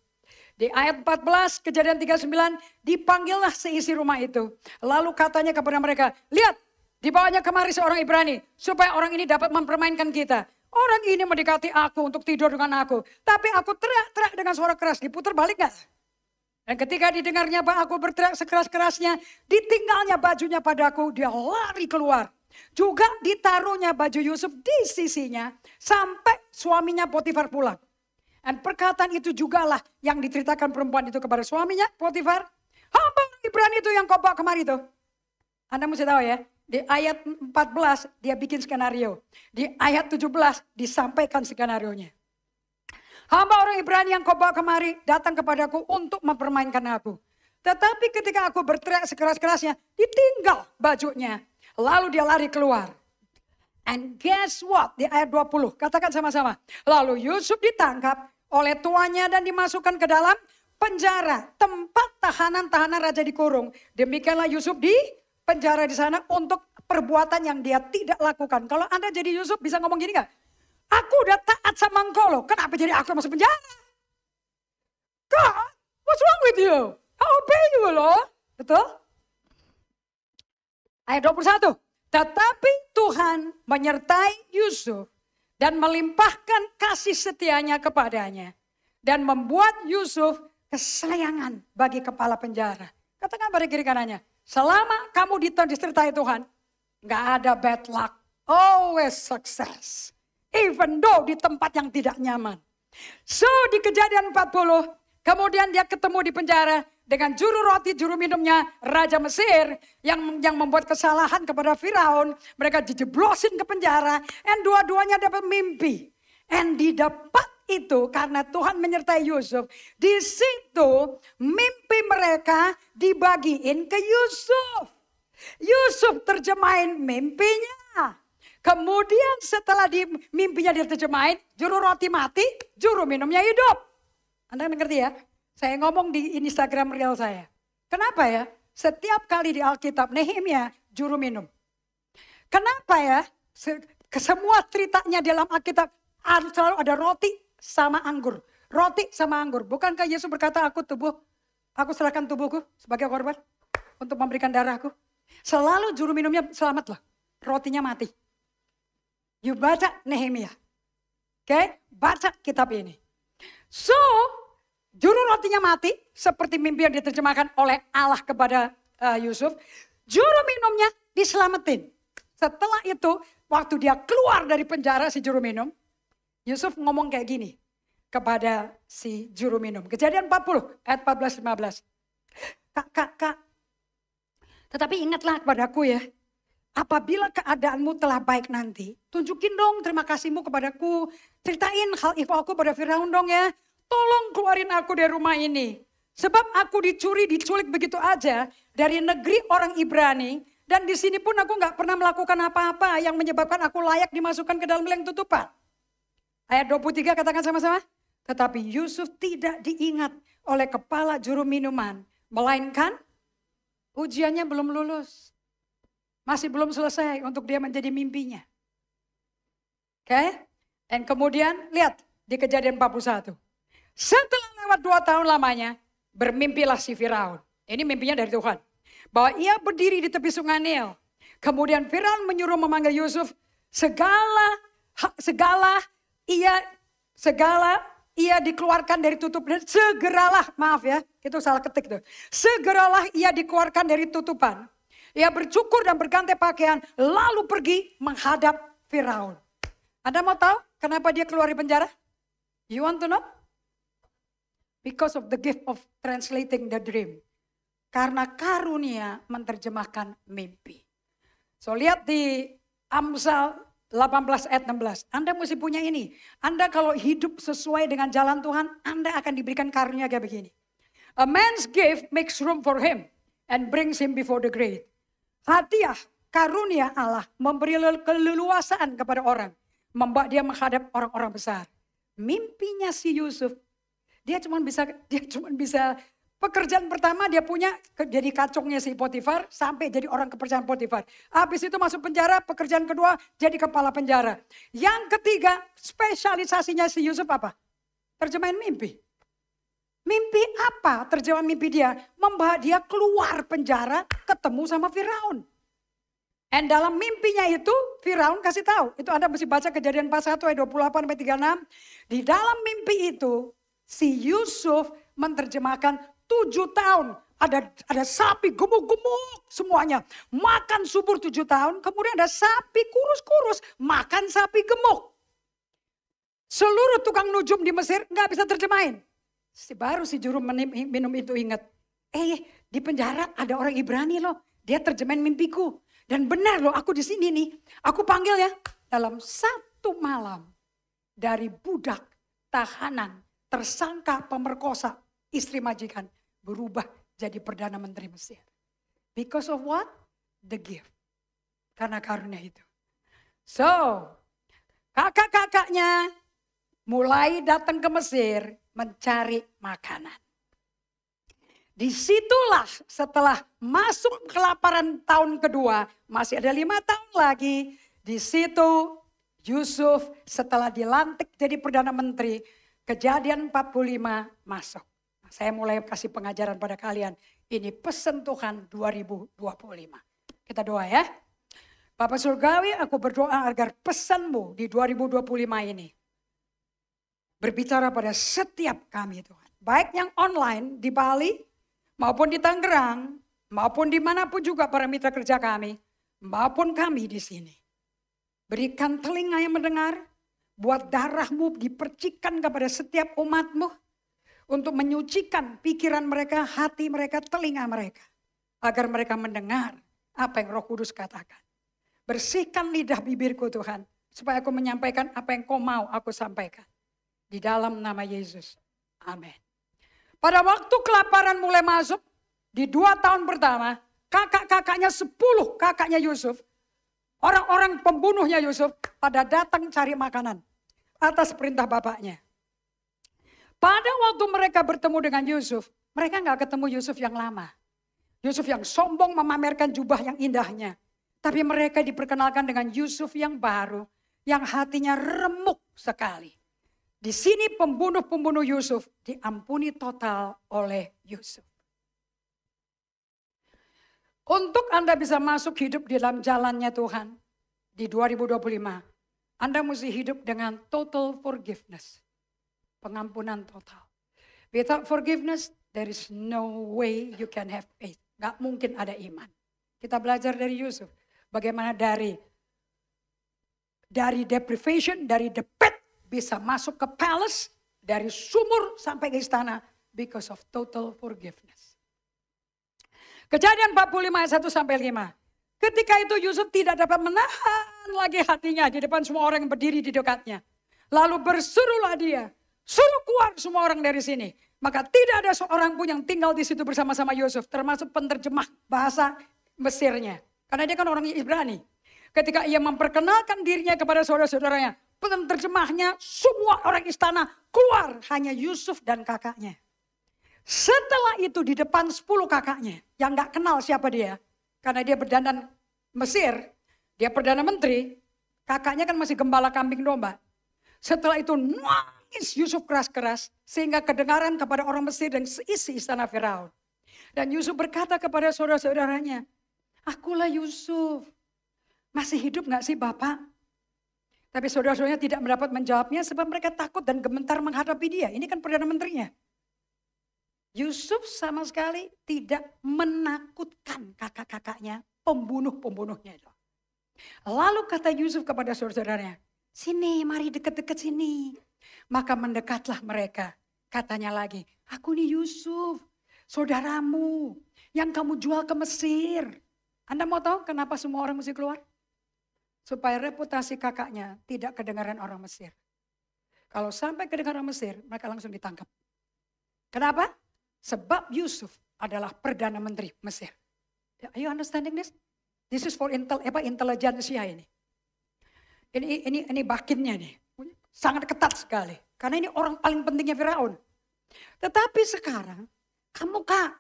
Di ayat 14 kejadian 39 dipanggillah seisi rumah itu. Lalu katanya kepada mereka, lihat dibawanya kemari seorang Ibrani supaya orang ini dapat mempermainkan kita. Orang ini mendekati aku untuk tidur dengan aku. Tapi aku teriak-teriak dengan suara keras. Diputar balik gak? Dan ketika didengarnya aku berteriak sekeras-kerasnya. Ditinggalnya bajunya padaku. Dia lari keluar. Juga ditaruhnya baju Yusuf di sisinya. Sampai suaminya Potifar pulang. Dan perkataan itu jugalah yang diceritakan perempuan itu kepada suaminya Potifar. Hamba Ibrani itu yang kau bawa kemari itu. Anda mesti tahu ya. Di ayat 14 dia bikin skenario. Di ayat 17 disampaikan skenarionya. Hamba orang Ibrani yang kau bawa kemari datang kepadaku untuk mempermainkan aku. Tetapi ketika aku berteriak sekeras-kerasnya, ditinggal bajunya. Lalu dia lari keluar. And guess what? Di ayat 20, katakan sama-sama. Lalu Yusuf ditangkap oleh tuannya dan dimasukkan ke dalam penjara. Tempat tahanan-tahanan raja dikurung. Demikianlah Yusuf di penjara di sana untuk perbuatan yang dia tidak lakukan. Kalau Anda jadi Yusuf bisa ngomong gini gak? Aku udah taat sama engkau loh, kenapa jadi aku masuk penjara? God, what's wrong with you? I obey you, Lord. Betul? Ayat 21. Tetapi Tuhan menyertai Yusuf dan melimpahkan kasih setianya kepadanya. Dan membuat Yusuf kesayangan bagi kepala penjara. Katakan pada kiri kanannya, selama kamu disertai Tuhan, gak ada bad luck. Always success. Even though di tempat yang tidak nyaman. So di Kejadian 40, kemudian dia ketemu di penjara dengan juru roti, juru minumnya Raja Mesir yang membuat kesalahan kepada Firaun. Mereka dijeblosin ke penjara, and dua-duanya dapat mimpi. And didapat itu karena Tuhan menyertai Yusuf. Di situ mimpi mereka dibagiin ke Yusuf. Yusuf terjemahin mimpinya. Kemudian setelah mimpinya diterjemahin, juru roti mati, juru minumnya hidup. Anda ngerti ya? Saya ngomong di Instagram real saya. Kenapa ya? Setiap kali di Alkitab Nehemia juru minum. Kenapa ya? Semua ceritanya dalam Alkitab selalu ada roti sama anggur. Roti sama anggur. Bukankah Yesus berkata, aku serahkan tubuhku sebagai korban untuk memberikan darahku. Selalu juru minumnya selamat loh. Rotinya mati. You baca Nehemia. Oke, baca kitab ini. So, juru rotinya mati seperti mimpi yang diterjemahkan oleh Allah kepada Yusuf. Juru minumnya diselamatin. Setelah itu, waktu dia keluar dari penjara si juru minum, Yusuf ngomong kayak gini kepada si juru minum. Kejadian 40 ayat 14-15. Kak. Tetapi ingatlah kepadaku ya. Apabila keadaanmu telah baik nanti, tunjukin dong terima kasihmu kepadaku. Ceritain hal ihwalku pada Firaun dong ya. Tolong keluarin aku dari rumah ini. Sebab aku diculik begitu aja dari negeri orang Ibrani. Dan di sini pun aku gak pernah melakukan apa-apa yang menyebabkan aku layak dimasukkan ke dalam leng tutupan. Ayat 23 katakan sama-sama. Tetapi Yusuf tidak diingat oleh kepala juru minuman. Melainkan ujiannya belum lulus. Masih belum selesai untuk dia menjadi mimpinya. Oke. Dan kemudian lihat di Kejadian 41. Setelah lewat 2 tahun lamanya, bermimpilah si Firaun. Ini mimpinya dari Tuhan. Bahwa ia berdiri di tepi sungai Nil. Kemudian Firaun menyuruh memanggil Yusuf. Segala ia dikeluarkan dari tutupan. Segeralah, maaf ya, itu salah ketik tuh. Segeralah ia dikeluarkan dari tutupan. Ia bercukur dan berganti pakaian, lalu pergi menghadap Firaun. Anda mau tahu kenapa dia keluar dari penjara? You want to know? Because of the gift of translating the dream. Karena karunia menerjemahkan mimpi. So lihat di Amsal 18 ayat 16. Anda mesti punya ini. Anda kalau hidup sesuai dengan jalan Tuhan, Anda akan diberikan karunia kayak begini. A man's gift makes room for him and brings him before the great. Hadiah karunia Allah memberi keleluasaan kepada orang. Membuat dia menghadap orang-orang besar. Mimpinya si Yusuf, dia cuma bisa pekerjaan pertama dia punya jadi kacungnya si Potifar sampai jadi orang kepercayaan Potifar. Habis itu masuk penjara, pekerjaan kedua jadi kepala penjara. Yang ketiga spesialisasinya si Yusuf apa? Terjemahin mimpi. Mimpi apa? Terjemahan mimpi dia membawa dia keluar penjara ketemu sama Firaun. Dan dalam mimpinya itu Firaun kasih tahu. Itu Anda mesti baca Kejadian 41 ayat 28-36. Di dalam mimpi itu si Yusuf menerjemahkan 7 tahun. Ada sapi gemuk-gemuk semuanya. Makan subur 7 tahun. Kemudian ada sapi kurus-kurus. Makan sapi gemuk. Seluruh tukang nujum di Mesir gak bisa terjemahin. Baru si juru minum itu ingat. Di penjara ada orang Ibrani loh. Dia terjemahin mimpiku. Dan benar loh aku di sini nih. Aku panggil ya. Dalam 1 malam. Dari budak tahanan. Tersangka pemerkosa istri majikan. Berubah jadi Perdana Menteri Mesir. Because of what? The gift. Karena karunia itu. So. Kakak-kakaknya mulai datang ke Mesir. Mencari makanan. Disitulah setelah masuk kelaparan tahun kedua. Masih ada 5 tahun lagi. Di situ Yusuf setelah dilantik jadi Perdana Menteri. Kejadian 45 masuk. Saya mulai kasih pengajaran pada kalian. Ini pesan Tuhan 2025. Kita doa ya. Bapak Surgawi, aku berdoa agar pesanmu di 2025 ini berbicara pada setiap kami Tuhan. Baik yang online di Bali, maupun di Tangerang, maupun dimanapun juga para mitra kerja kami, maupun kami di sini. Berikan telinga yang mendengar, buat darahmu dipercikan kepada setiap umatmu, untuk menyucikan pikiran mereka, hati mereka, telinga mereka. Agar mereka mendengar apa yang Roh Kudus katakan. Bersihkan lidah bibirku Tuhan, supaya aku menyampaikan apa yang kau mau aku sampaikan. Di dalam nama Yesus. Amin. Pada waktu kelaparan mulai masuk, di 2 tahun pertama, kakak-kakaknya 10 kakaknya Yusuf, orang-orang pembunuhnya Yusuf, pada datang cari makanan atas perintah bapaknya. Pada waktu mereka bertemu dengan Yusuf, mereka nggak ketemu Yusuf yang lama. Yusuf yang sombong memamerkan jubah yang indahnya. Tapi mereka diperkenalkan dengan Yusuf yang baru, yang hatinya remuk sekali. Di sini pembunuh-pembunuh Yusuf diampuni total oleh Yusuf. Untuk Anda bisa masuk hidup di dalam jalannya Tuhan di 2025, Anda mesti hidup dengan total forgiveness. Pengampunan total. Without forgiveness, there is no way you can have faith. Gak mungkin ada iman. Kita belajar dari Yusuf. Bagaimana dari deprivation, dari the pit, bisa masuk ke palace, dari sumur sampai ke istana, because of total forgiveness. Kejadian 45 ayat 1 sampai 5. Ketika itu Yusuf tidak dapat menahan lagi hatinya di depan semua orang yang berdiri di dekatnya. Lalu berserulah dia, suruh keluar semua orang dari sini. Maka tidak ada seorang pun yang tinggal di situ bersama-sama Yusuf, termasuk penerjemah bahasa Mesirnya. Karena dia kan orang Ibrani. Ketika ia memperkenalkan dirinya kepada saudara-saudaranya, penerjemahnya semua orang istana keluar, hanya Yusuf dan kakaknya. Setelah itu di depan 10 kakaknya yang gak kenal siapa dia. Karena dia berdandan Mesir, dia Perdana Menteri, kakaknya kan masih gembala kambing domba. Setelah itu nangis Yusuf keras-keras sehingga kedengaran kepada orang Mesir dan seisi istana Firaun. Dan Yusuf berkata kepada saudara-saudaranya, akulah Yusuf, masih hidup gak sih Bapak? Tapi saudara-saudaranya tidak mendapat menjawabnya sebab mereka takut dan gemetar menghadapi dia. Ini kan Perdana Menterinya. Yusuf sama sekali tidak menakutkan kakak-kakaknya, pembunuh-pembunuhnya itu. Lalu kata Yusuf kepada saudara-saudaranya, sini mari dekat-dekat sini. Maka mendekatlah mereka. Katanya lagi, aku nih Yusuf, saudaramu yang kamu jual ke Mesir. Anda mau tahu kenapa semua orang mesti keluar? Supaya reputasi kakaknya tidak kedengaran orang Mesir. Kalau sampai kedengaran Mesir, mereka langsung ditangkap. Kenapa? Sebab Yusuf adalah Perdana Menteri Mesir. Are you understanding this? This is for intelijensia ini. Ini bakinnya nih. Sangat ketat sekali. Karena ini orang paling pentingnya Firaun. Tetapi sekarang,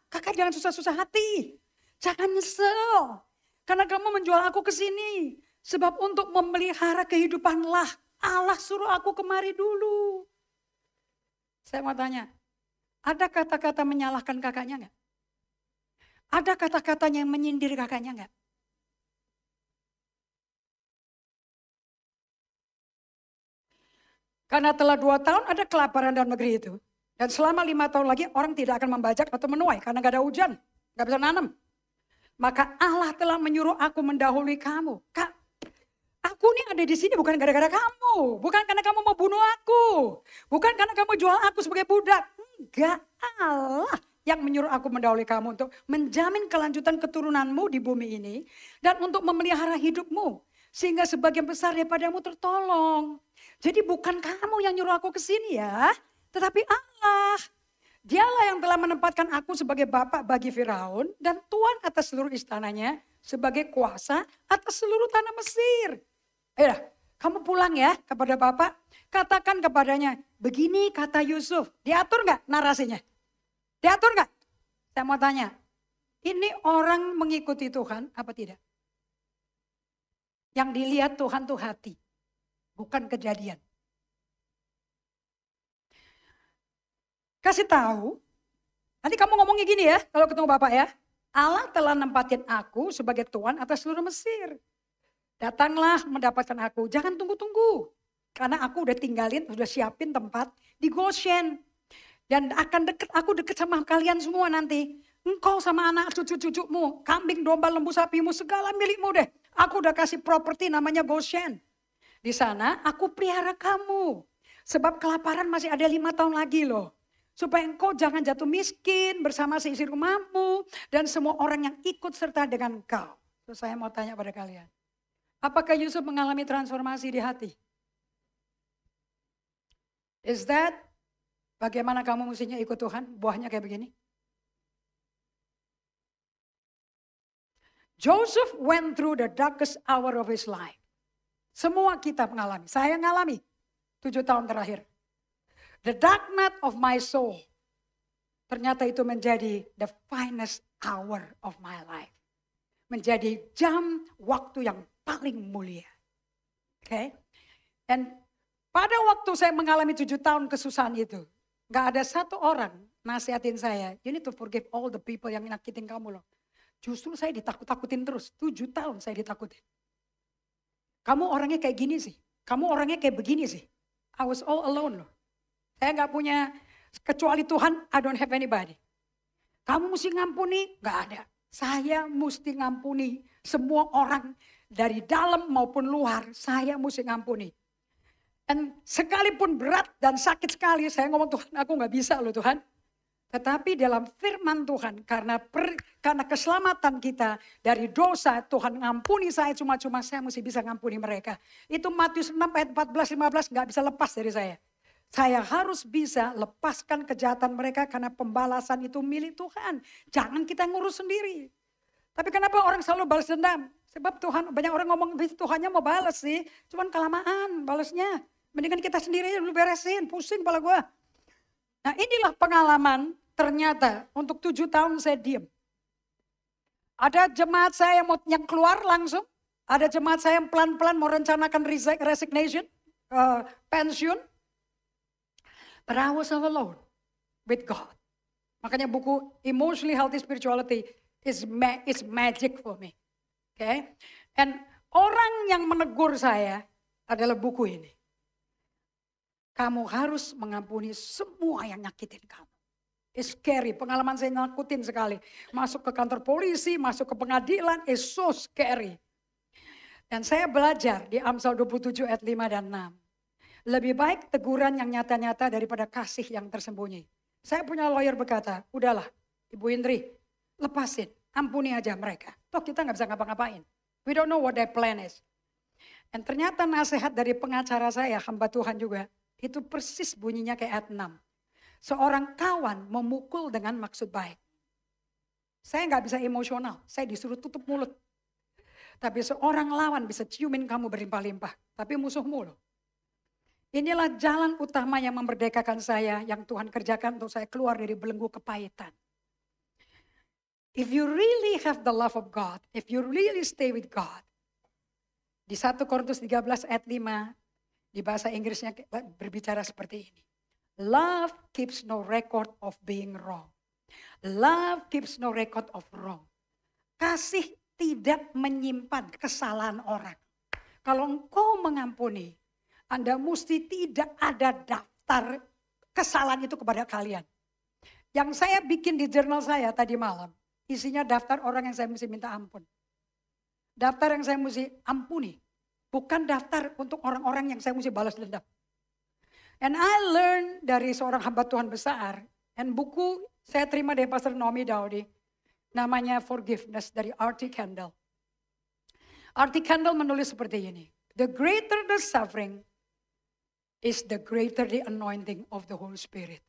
kakak jangan susah-susah hati. Jangan nyesel. Karena kamu menjual aku ke sini. Sebab untuk memelihara kehidupanlah Allah suruh aku kemari dulu. Saya mau tanya, ada kata-kata menyalahkan kakaknya enggak? Ada kata-katanya yang menyindir kakaknya enggak? Karena telah 2 tahun ada kelaparan dalam negeri itu. Dan selama 5 tahun lagi orang tidak akan membajak atau menuai karena gak ada hujan. Gak bisa nanam. Maka Allah telah menyuruh aku mendahului kamu. Kak, aku nih ada di sini bukan gara-gara kamu. Bukan karena kamu mau bunuh aku. Bukan karena kamu jual aku sebagai budak. Enggak, Allah yang menyuruh aku mendahului kamu untuk menjamin kelanjutan keturunanmu di bumi ini. Dan untuk memelihara hidupmu. Sehingga sebagian besar daripadamu tertolong. Jadi bukan kamu yang nyuruh aku ke sini ya. Tetapi Allah. Dialah yang telah menempatkan aku sebagai bapak bagi Firaun. Dan tuan atas seluruh istananya. Sebagai kuasa atas seluruh tanah Mesir. Ayolah, kamu pulang ya kepada bapak. Katakan kepadanya, begini kata Yusuf. Diatur gak narasinya? Diatur gak? Saya mau tanya, ini orang mengikuti Tuhan apa tidak? Yang dilihat Tuhan tuh hati, bukan kejadian. Kasih tahu, Nanti kamu ngomongnya gini ya, kalau ketemu Bapak ya. Allah telah nempatin aku sebagai tuan atas seluruh Mesir. Datanglah mendapatkan aku, jangan tunggu-tunggu. Karena aku udah tinggalin, udah siapin tempat di Goshen. Dan aku deket sama kalian semua nanti. Engkau sama anak cucu-cucumu, kambing, domba, lembu, sapimu, segala milikmu deh. Aku udah kasih properti namanya Goshen. Di sana aku pelihara kamu. Sebab kelaparan masih ada 5 tahun lagi loh. Supaya engkau jangan jatuh miskin bersama seisi rumahmu. Dan semua orang yang ikut serta dengan engkau. Terus saya mau tanya pada kalian. Apakah Yusuf mengalami transformasi di hati? Is that bagaimana kamu mestinya ikut Tuhan? Buahnya kayak begini. Joseph went through the darkest hour of his life. Semua kita mengalami. Saya mengalami 7 tahun terakhir. The dark night of my soul. Ternyata itu menjadi the finest hour of my life. Menjadi jam waktu yang paling mulia. Oke. Dan pada waktu saya mengalami 7 tahun kesusahan itu. Gak ada satu orang nasihatin saya. You need to forgive all the people yang nyakitin kamu loh. Justru saya ditakut-takutin terus. 7 tahun saya ditakutin. Kamu orangnya kayak gini sih. Kamu orangnya kayak begini sih. I was all alone loh. Saya gak punya, kecuali Tuhan, I don't have anybody. Kamu mesti ngampuni? Gak ada. Saya mesti ngampuni semua orang dari dalam maupun luar. Saya mesti ngampuni. Dan sekalipun berat dan sakit sekali, saya ngomong Tuhan aku gak bisa loh Tuhan. Tetapi dalam firman Tuhan, karena keselamatan kita dari dosa, Tuhan ngampuni saya cuma-cuma saya mesti bisa ngampuni mereka. Itu Matius 6 ayat 14-15 gak bisa lepas dari saya. Saya harus bisa lepaskan kejahatan mereka karena pembalasan itu milik Tuhan. Jangan kita ngurus sendiri. Tapi kenapa orang selalu balas dendam? Sebab Tuhan, banyak orang ngomong Tuhannya mau balas sih. Cuman kelamaan balasnya. Mendingan kita sendiri dulu beresin, pusing kepala gue. Nah inilah pengalaman ternyata untuk 7 tahun saya diam. Ada jemaat saya yang keluar langsung. Ada jemaat saya yang pelan-pelan mau rencanakan resignation, pensiun. But I was all alone with God. Makanya buku Emotionally Healthy Spirituality is magic for me. Okay? And orang yang menegur saya adalah buku ini. Kamu harus mengampuni semua yang nyakitin kamu. It's scary, pengalaman saya nakutin sekali. Masuk ke kantor polisi, masuk ke pengadilan, it's so scary. Dan saya belajar di Amsal 27 ayat 5 dan 6. Lebih baik teguran yang nyata-nyata daripada kasih yang tersembunyi. Saya punya lawyer berkata, udahlah Ibu Indri, lepasin, ampuni aja mereka. Toh kita gak bisa ngapa-ngapain. We don't know what their plan is. Dan ternyata nasihat dari pengacara saya, hamba Tuhan juga, itu persis bunyinya kayak ayat 6. Seorang kawan memukul dengan maksud baik. Saya gak bisa emosional, saya disuruh tutup mulut. Tapi seorang lawan bisa ciumin kamu berlimpah-limpah, tapi musuhmu loh. Inilah jalan utama yang memerdekakan saya, yang Tuhan kerjakan untuk saya keluar dari belenggu kepahitan. If you really have the love of God, if you really stay with God, di 1 Korintus 13 ayat 5, di bahasa Inggrisnya berbicara seperti ini. Love keeps no record of being wrong. Love keeps no record of wrong. Kasih tidak menyimpan kesalahan orang. Kalau engkau mengampuni, Anda mesti tidak ada daftar kesalahan itu kepada kalian. Yang saya bikin di jurnal saya tadi malam, isinya daftar orang yang saya mesti minta ampun. Daftar yang saya mesti ampuni. Bukan daftar untuk orang-orang yang saya mesti balas dendam. And I learned dari seorang hamba Tuhan besar. And buku saya terima dari Pastor Naomi Daudi. Namanya Forgiveness dari R.T. Kendall. R.T. Kendall menulis seperti ini. The greater the suffering, is the greater the anointing of the Holy Spirit.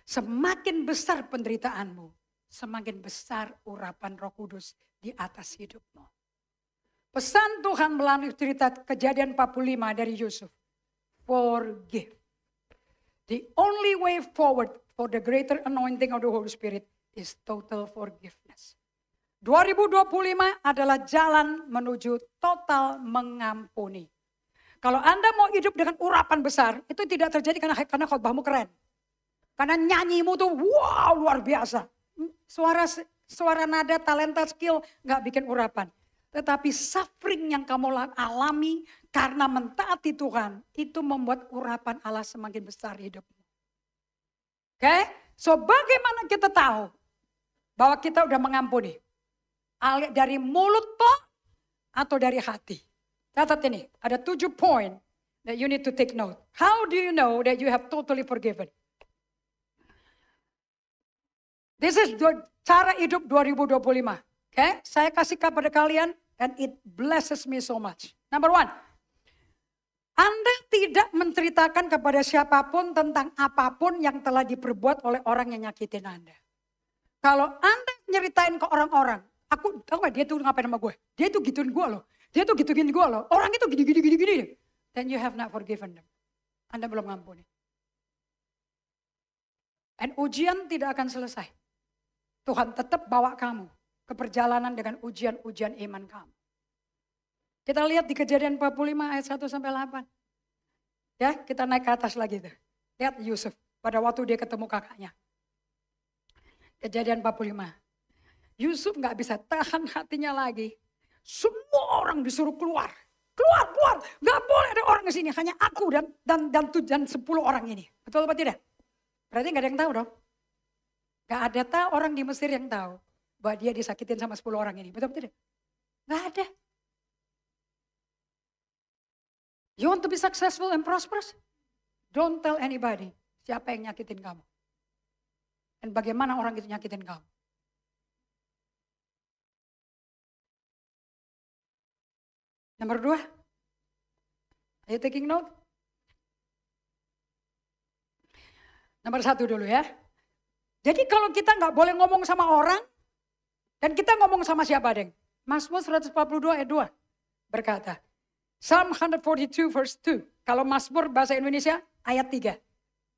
Semakin besar penderitaanmu, semakin besar urapan Roh Kudus di atas hidupmu. Pesan Tuhan melalui cerita Kejadian 45 dari Yusuf. Forgive. The only way forward for the greater anointing of the Holy Spirit is total forgiveness. 2025 adalah jalan menuju total mengampuni. Kalau Anda mau hidup dengan urapan besar, itu tidak terjadi karena khotbahmu keren. Karena nyanyimu tuh wow luar biasa. Suara nada, talenta, skill gak bikin urapan. Tetapi suffering yang kamu alami karena mentaati Tuhan. Itu membuat urapan Allah semakin besar hidupmu. Oke? So bagaimana kita tahu bahwa kita udah mengampuni? Dari mulut toh atau dari hati? Catat ini, ada 7 poin that you need to take note. How do you know that you have totally forgiven? This is cara hidup 2025. Okay? Saya kasih kepada kalian and it blesses me so much. Number 1. Anda tidak menceritakan kepada siapapun tentang apapun yang telah diperbuat oleh orang yang nyakitin Anda. Kalau Anda nyeritain ke orang-orang, aku tahu gak dia tuh ngapain sama gue? Dia tuh gituin gue loh. Dia tuh gituin gue loh. Orang itu gini. Then you have not forgiven them. Anda belum ngampuni. Dan ujian tidak akan selesai. Tuhan tetap bawa kamu ke perjalanan dengan ujian-ujian iman kamu. Kita lihat di Kejadian 45 ayat 1 sampai 8. Ya, kita naik ke atas lagi tuh. Lihat Yusuf pada waktu dia ketemu kakaknya. Kejadian 45. Yusuf gak bisa tahan hatinya lagi. Semua orang disuruh keluar. Keluar. Gak boleh ada orang di sini. Hanya aku dan 10 orang ini. Betul apa tidak? Berarti gak ada yang tahu dong. Gak ada orang di Mesir yang tahu bahwa dia disakitin sama 10 orang ini. Betul apa tidak? Gak ada. You want to be successful and prosperous? Don't tell anybody siapa yang nyakitin kamu. Dan bagaimana orang itu nyakitin kamu. Nomor 2. Are you taking note? Nomor 1 dulu ya. Jadi kalau kita nggak boleh ngomong sama orang, dan kita ngomong sama siapa, Deng? Mazmur 142 ayat 2 berkata, Psalm 142 verse 2. Kalau Mazmur bahasa Indonesia ayat 3.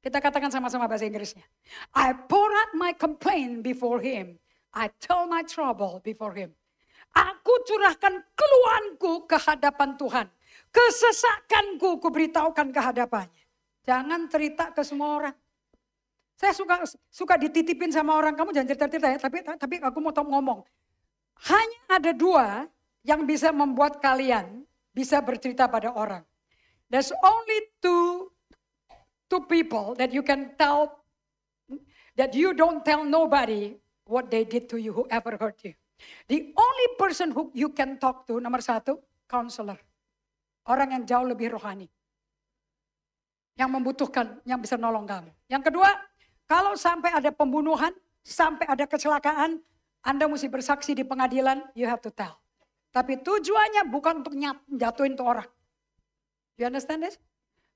Kita katakan sama-sama bahasa Inggrisnya. I pour out my complaint before him. I tell my trouble before him. Aku curahkan keluhanku ke hadapan Tuhan. Kesesakanku kuberitahukan ke hadapannya. Jangan cerita ke semua orang. Saya suka dititipin sama orang, kamu jangan cerita-cerita ya, tapi aku mau ngomong. Hanya ada 2 yang bisa membuat kalian bisa bercerita pada orang. There's only two people that you can tell, that you don't tell nobody what they did to you, whoever hurt you. The only person who you can talk to, nomor 1, counselor. Orang yang jauh lebih rohani. Yang membutuhkan, yang bisa nolong kamu. Yang kedua, kalau sampai ada pembunuhan, sampai ada kecelakaan, Anda mesti bersaksi di pengadilan, you have to tell. Tapi tujuannya bukan untuk jatuhin tuh orang. You understand this?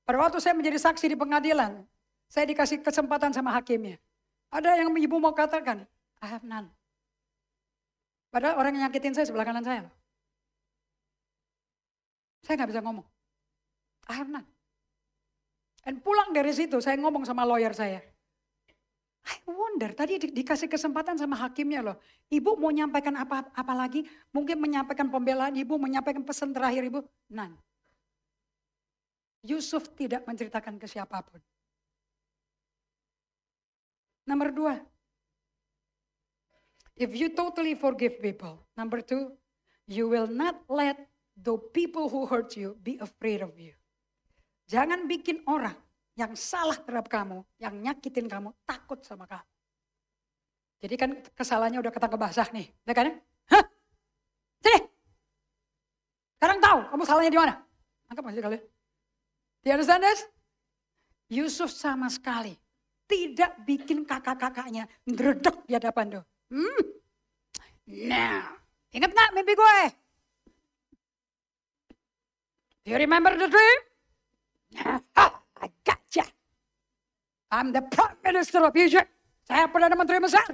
Pada waktu saya menjadi saksi di pengadilan, saya dikasih kesempatan sama hakimnya. Ada yang ibu mau katakan, I have none. Padahal orang yang nyakitin saya sebelah kanan saya. Saya gak bisa ngomong. I have none. Dan pulang dari situ saya ngomong sama lawyer saya. I wonder, tadi dikasih kesempatan sama hakimnya loh. Ibu mau nyampaikan apa lagi? Mungkin menyampaikan pembelaan ibu, menyampaikan pesan terakhir ibu. None. Yusuf tidak menceritakan ke siapapun. Nomor 2. If you totally forgive people. Number 2, you will not let the people who hurt you be afraid of you. Jangan bikin orang yang salah terhadap kamu, yang nyakitin kamu, takut sama kamu. Jadi kan kesalahannya udah ketangkep basah nih. Ya kan? Hah? Sini. Sekarang tahu kamu salahnya di mana? Angkat masih kali. Do you understand this? Yusuf sama sekali tidak bikin kakak-kakaknya ngedredek di hadapan tuh. Nah, ingat gak mimpi gue? Do you remember the dream? I gotcha. I'm the Prime Minister of Egypt. Saya Perdana Menteri Mesir.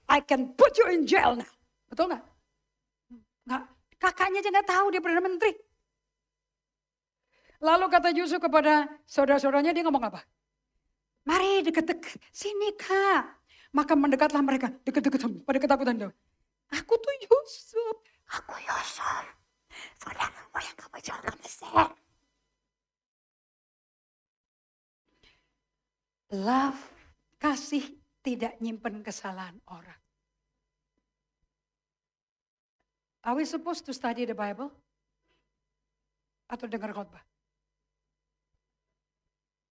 I can put you in jail now. Betul gak? Nggak. Kakaknya aja gak tahu dia Perdana Menteri. Lalu kata Yusuf kepada saudara-saudaranya, dia ngomong apa? Mari deket-deket, sini kak. Maka mendekatlah mereka, deket-deket pada ketakutan tuh. Aku tuh Yusuf. Aku Yusuf. Saudaramu yang kamu jual ke Mesir. Love, kasih tidak nyimpen kesalahan orang. Are we supposed to study the Bible? Atau dengar khotbah?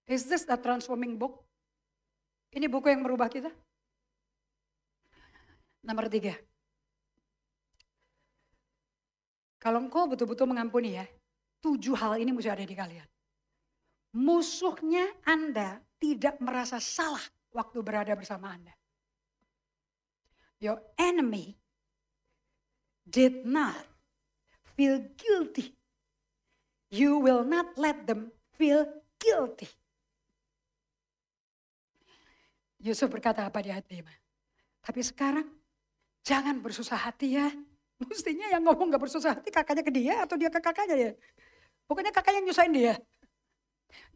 Is this a transforming book? Ini buku yang merubah kita? Nomor 3. Kalau engkau betul-betul mengampuni ya, 7 hal ini mesti ada di kalian. Musuhnya Anda tidak merasa salah waktu berada bersama Anda. Your enemy did not feel guilty. You will not let them feel guilty. Yusuf berkata apa di ayat 5? Tapi sekarang jangan bersusah hati ya. Mestinya yang ngomong gak bersusah hati kakaknya ke dia atau dia ke kakaknya ya. Pokoknya kakaknya yang nyusahin dia.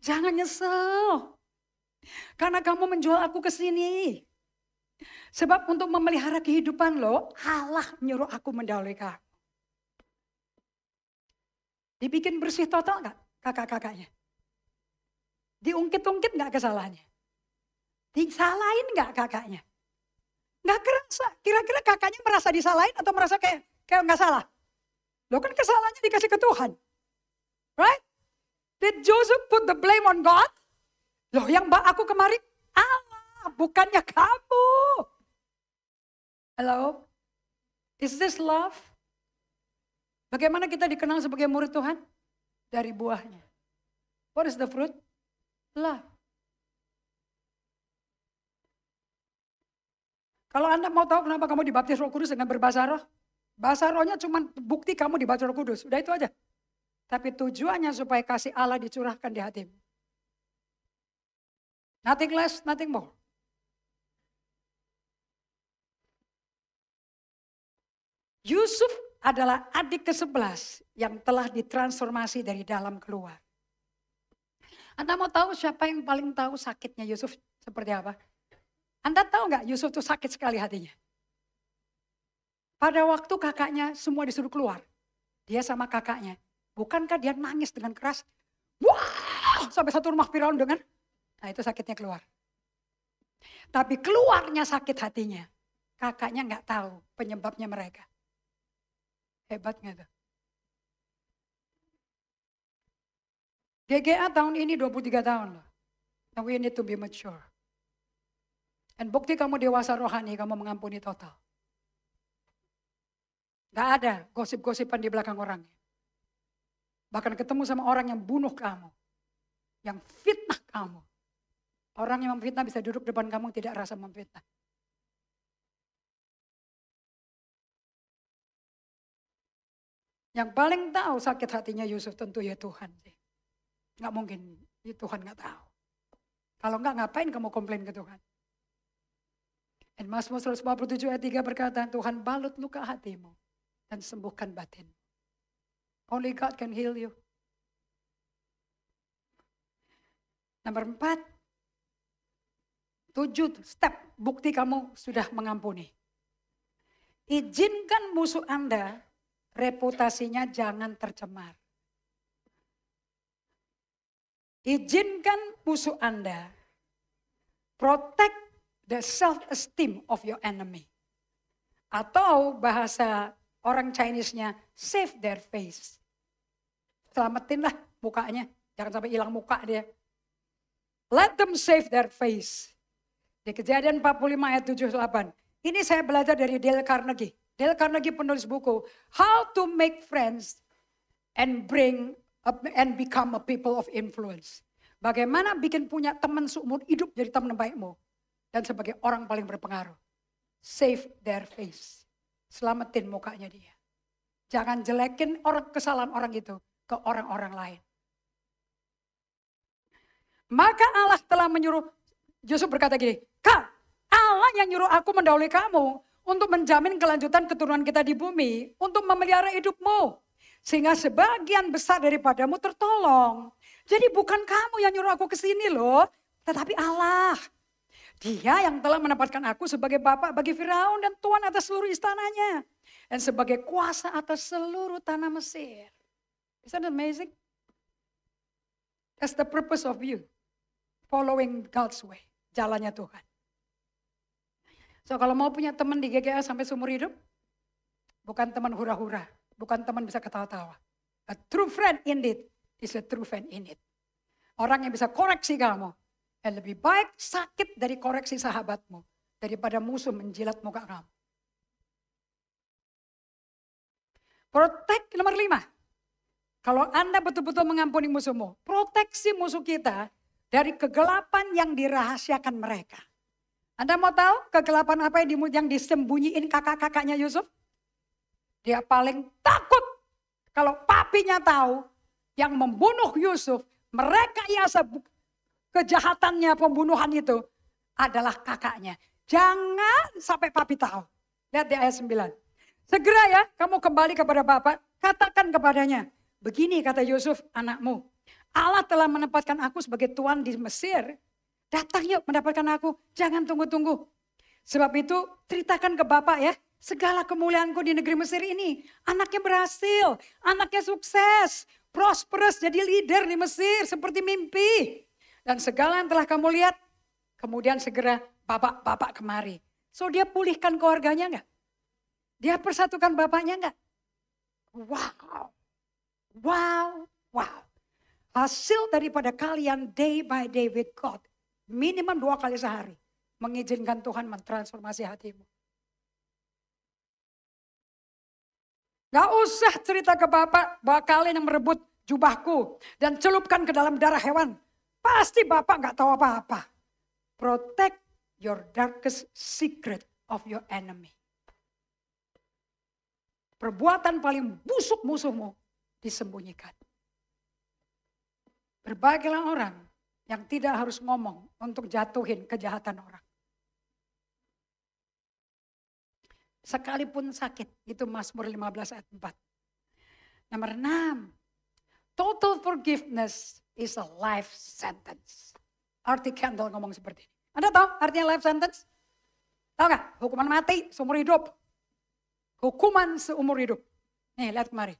Jangan nyesel. Karena kamu menjual aku ke sini. Sebab untuk memelihara kehidupan lo, Allah nyuruh aku mendahului kamu. Dibikin bersih total gak kakak-kakaknya? Diungkit-ungkit gak kesalahannya? Disalahin gak kakaknya? Gak kerasa. Kira-kira kakaknya merasa disalahin atau merasa kayak gak salah? Lo kan kesalahannya dikasih ke Tuhan. Right? Did Joseph put the blame on God? Loh yang bawa aku kemari Allah, bukannya kamu. Hello? Is this love? Bagaimana kita dikenal sebagai murid Tuhan? Dari buahnya. What is the fruit? Love. Kalau Anda mau tahu kenapa kamu dibaptis Roh Kudus dengan berbahasa roh? Bahasa rohnya cuma bukti kamu dibaptis Roh Kudus. Udah itu aja. Tapi tujuannya supaya kasih Allah dicurahkan di hatimu. Nothing less, nothing more. Yusuf adalah adik ke-11 yang telah ditransformasi dari dalam keluar. Anda mau tahu siapa yang paling tahu sakitnya Yusuf seperti apa? Anda tahu nggak Yusuf tuh sakit sekali hatinya? Pada waktu kakaknya semua disuruh keluar. Dia sama kakaknya. Bukankah dia nangis dengan keras? Wah! Sampai satu rumah Firaun dengan. Nah itu sakitnya keluar. Tapi keluarnya sakit hatinya. Kakaknya nggak tahu penyebabnya mereka. Hebat nggak tuh? GGA tahun ini 23 tahun loh. And we need to be mature. Dan bukti kamu dewasa rohani, kamu mengampuni total. Gak ada gosip-gosipan di belakang orangnya. Bahkan ketemu sama orang yang bunuh kamu. Yang fitnah kamu. Orang yang memfitnah bisa duduk depan kamu tidak rasa memfitnah. Yang paling tahu sakit hatinya Yusuf tentu ya Tuhan sih. Gak mungkin ya Tuhan gak tahu. Kalau enggak ngapain kamu komplain ke Tuhan. Dan Mazmur 147 ayat 3 berkata, Tuhan balut luka hatimu dan sembuhkan batin. Only God can heal you. Nomor 4. 7 step bukti kamu sudah mengampuni. Izinkan musuh Anda reputasinya jangan tercemar. Izinkan musuh Anda protect the self-esteem of your enemy. Atau bahasa orang Chinese-nya, save their face. Selamatinlah mukanya, jangan sampai hilang muka dia. Let them save their face. Di Kejadian 45 ayat 7-8. Ini saya belajar dari Dale Carnegie. Dale Carnegie penulis buku, How to Make Friends and Become a People of Influence. Bagaimana bikin punya teman seumur hidup jadi teman baikmu. Dan sebagai orang paling berpengaruh. Save their face. Selamatin mukanya dia. Jangan jelekin kesalahan orang itu ke orang-orang lain. Maka Allah telah menyuruh, Yusuf berkata gini, Kak, Allah yang nyuruh aku mendahului kamu untuk menjamin kelanjutan keturunan kita di bumi, untuk memelihara hidupmu. Sehingga sebagian besar daripadamu tertolong. Jadi bukan kamu yang nyuruh aku ke sini loh, tetapi Allah. Dia yang telah menempatkan aku sebagai bapak bagi Firaun dan tuan atas seluruh istananya. Dan sebagai kuasa atas seluruh tanah Mesir. Isn't that amazing? That's the purpose of you. Following God's way. Jalannya Tuhan. So kalau mau punya teman di GGA sampai seumur hidup, bukan teman hura-hura, bukan teman bisa ketawa-tawa. A true friend indeed is a true friend indeed. Orang yang bisa koreksi kamu. Dan lebih baik sakit dari koreksi sahabatmu daripada musuh menjilat muka kamu. Protect nomor 5. Kalau Anda betul-betul mengampuni musuhmu, proteksi musuh kita dari kegelapan yang dirahasiakan mereka. Anda mau tahu kegelapan apa yang disembunyiin kakak-kakaknya Yusuf? Dia paling takut kalau papinya tahu yang membunuh Yusuf, mereka yasa kejahatannya pembunuhan itu adalah kakaknya. Jangan sampai papi tahu. Lihat di ayat 9. Segera ya kamu kembali kepada bapak, katakan kepadanya. Begini kata Yusuf anakmu, Allah telah menempatkan aku sebagai tuan di Mesir. Datang yuk mendapatkan aku, jangan tunggu-tunggu. Sebab itu ceritakan ke bapak ya, segala kemuliaanku di negeri Mesir ini. Anaknya berhasil, anaknya sukses, prosperous jadi leader di Mesir seperti mimpi. Dan segala yang telah kamu lihat, kemudian segera bapak kemari. So dia pulihkan keluarganya enggak? Dia persatukan bapaknya enggak? Wow, wow, wow. Hasil daripada kalian day by day with God. Minimum 2 kali sehari. Mengizinkan Tuhan mentransformasi hatimu. Gak usah cerita ke bapak bahwa kalian yang merebut jubahku. Dan celupkan ke dalam darah hewan. Pasti bapak gak tahu apa-apa. Protect your darkest secret of your enemy. Perbuatan paling busuk musuhmu disembunyikan. Berbahagialah orang yang tidak harus ngomong untuk jatuhin kejahatan orang. Sekalipun sakit, itu Mazmur 15 ayat 4. Nomor 6, total forgiveness is a life sentence. Arti Kendall ngomong seperti ini. Anda tahu artinya life sentence? Tahu gak? Hukuman mati seumur hidup. Hukuman seumur hidup. Nih lihat kemari.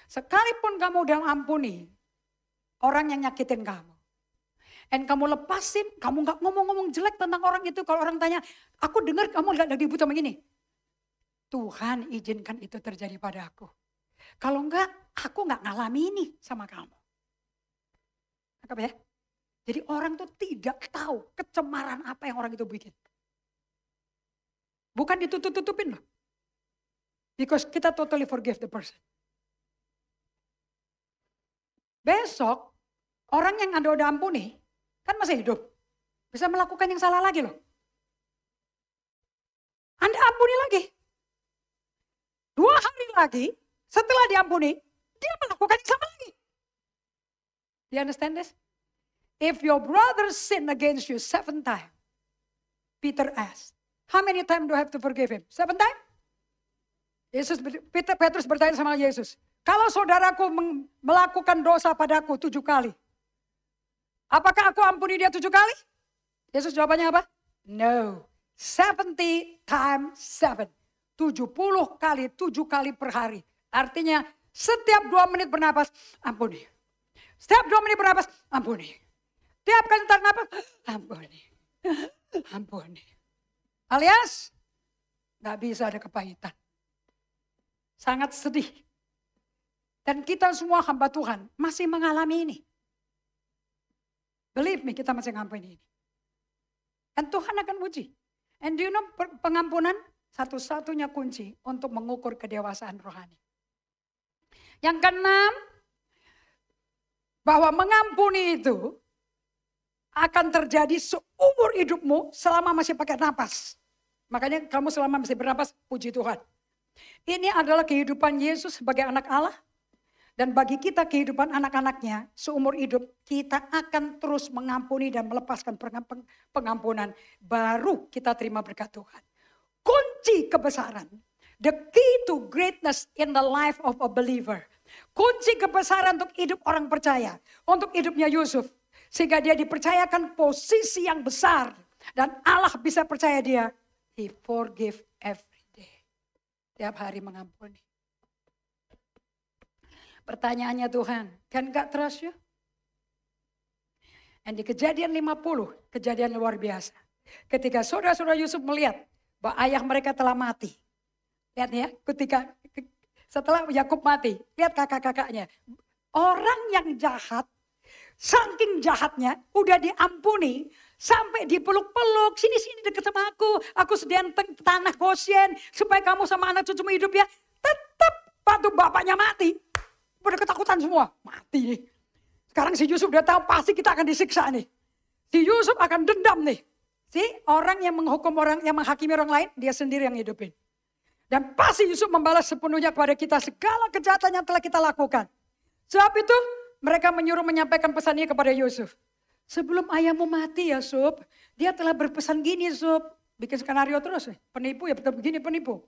Sekalipun kamu udah ampuni orang yang nyakitin kamu. Dan kamu lepasin, kamu gak ngomong-ngomong jelek tentang orang itu. Kalau orang tanya, aku dengar kamu gak lagi butuh begini. Tuhan izinkan itu terjadi pada aku. Kalau enggak, aku gak ngalami ini sama kamu. Nangkap ya? Jadi orang tuh tidak tahu kecemaran apa yang orang itu bikin. Bukan ditutup-tutupin loh. Because kita totally forgive the person. Besok, orang yang Anda udah ampuni, kan masih hidup. Bisa melakukan yang salah lagi loh. Anda ampuni lagi. 2 hari lagi, setelah diampuni, dia melakukan yang sama lagi. Do you understand this? If your brother sin against you 7 times, Peter asked, how many times do I have to forgive him? 7 times? Petrus bertanya sama Yesus, kalau saudaraku melakukan dosa padaku 7 kali, apakah aku ampuni dia 7 kali? Yesus jawabannya apa? No. 70 times 7. 70 kali, 7 kali per hari. Artinya setiap 2 menit bernapas, ampuni. Setiap 2 menit bernapas, ampuni. Setiap kali tarik napas, ampuni. Ampuni. Alias, gak bisa ada kepahitan. Sangat sedih. Dan kita semua hamba Tuhan masih mengalami ini. Believe me, kita masih ngampuni ini. Dan Tuhan akan uji. And do you know pengampunan satu-satunya kunci untuk mengukur kedewasaan rohani. Yang keenam, bahwa mengampuni itu akan terjadi seumur hidupmu selama masih pakai napas. Makanya kamu selama masih bernapas, puji Tuhan. Ini adalah kehidupan Yesus sebagai anak Allah. Dan bagi kita kehidupan anak-anaknya, seumur hidup kita akan terus mengampuni dan melepaskan pengampunan. Baru kita terima berkat Tuhan. Kunci kebesaran. The key to greatness in the life of a believer. Kunci kebesaran untuk hidup orang percaya. Untuk hidupnya Yusuf. Sehingga dia dipercayakan posisi yang besar. Dan Allah bisa percaya dia. He forgive every day. Tiap hari mengampuni. Pertanyaannya Tuhan, can God trust you? Dan di Kejadian 50, kejadian luar biasa. Ketika saudara-saudara Yusuf melihat bahwa ayah mereka telah mati. Lihat ya, setelah Yakub mati, lihat kakak-kakaknya. Orang yang jahat, saking jahatnya, udah diampuni, sampai dipeluk-peluk, sini-sini deket sama aku sediain tanah Goshen, supaya kamu sama anak cucumu hidup ya. Tetap waktu bapaknya mati, pada ketakutan semua, mati nih. Sekarang si Yusuf udah tahu pasti kita akan disiksa nih. Si Yusuf akan dendam nih. Si orang yang menghukum orang, yang menghakimi orang lain, dia sendiri yang hidupin. Dan pasti Yusuf membalas sepenuhnya kepada kita segala kejahatan yang telah kita lakukan. Sebab itu mereka menyuruh menyampaikan pesan ini kepada Yusuf. Sebelum ayahmu mati ya Yusuf, dia telah berpesan gini Yusuf. Bikin skenario terus, penipu ya betul begini penipu.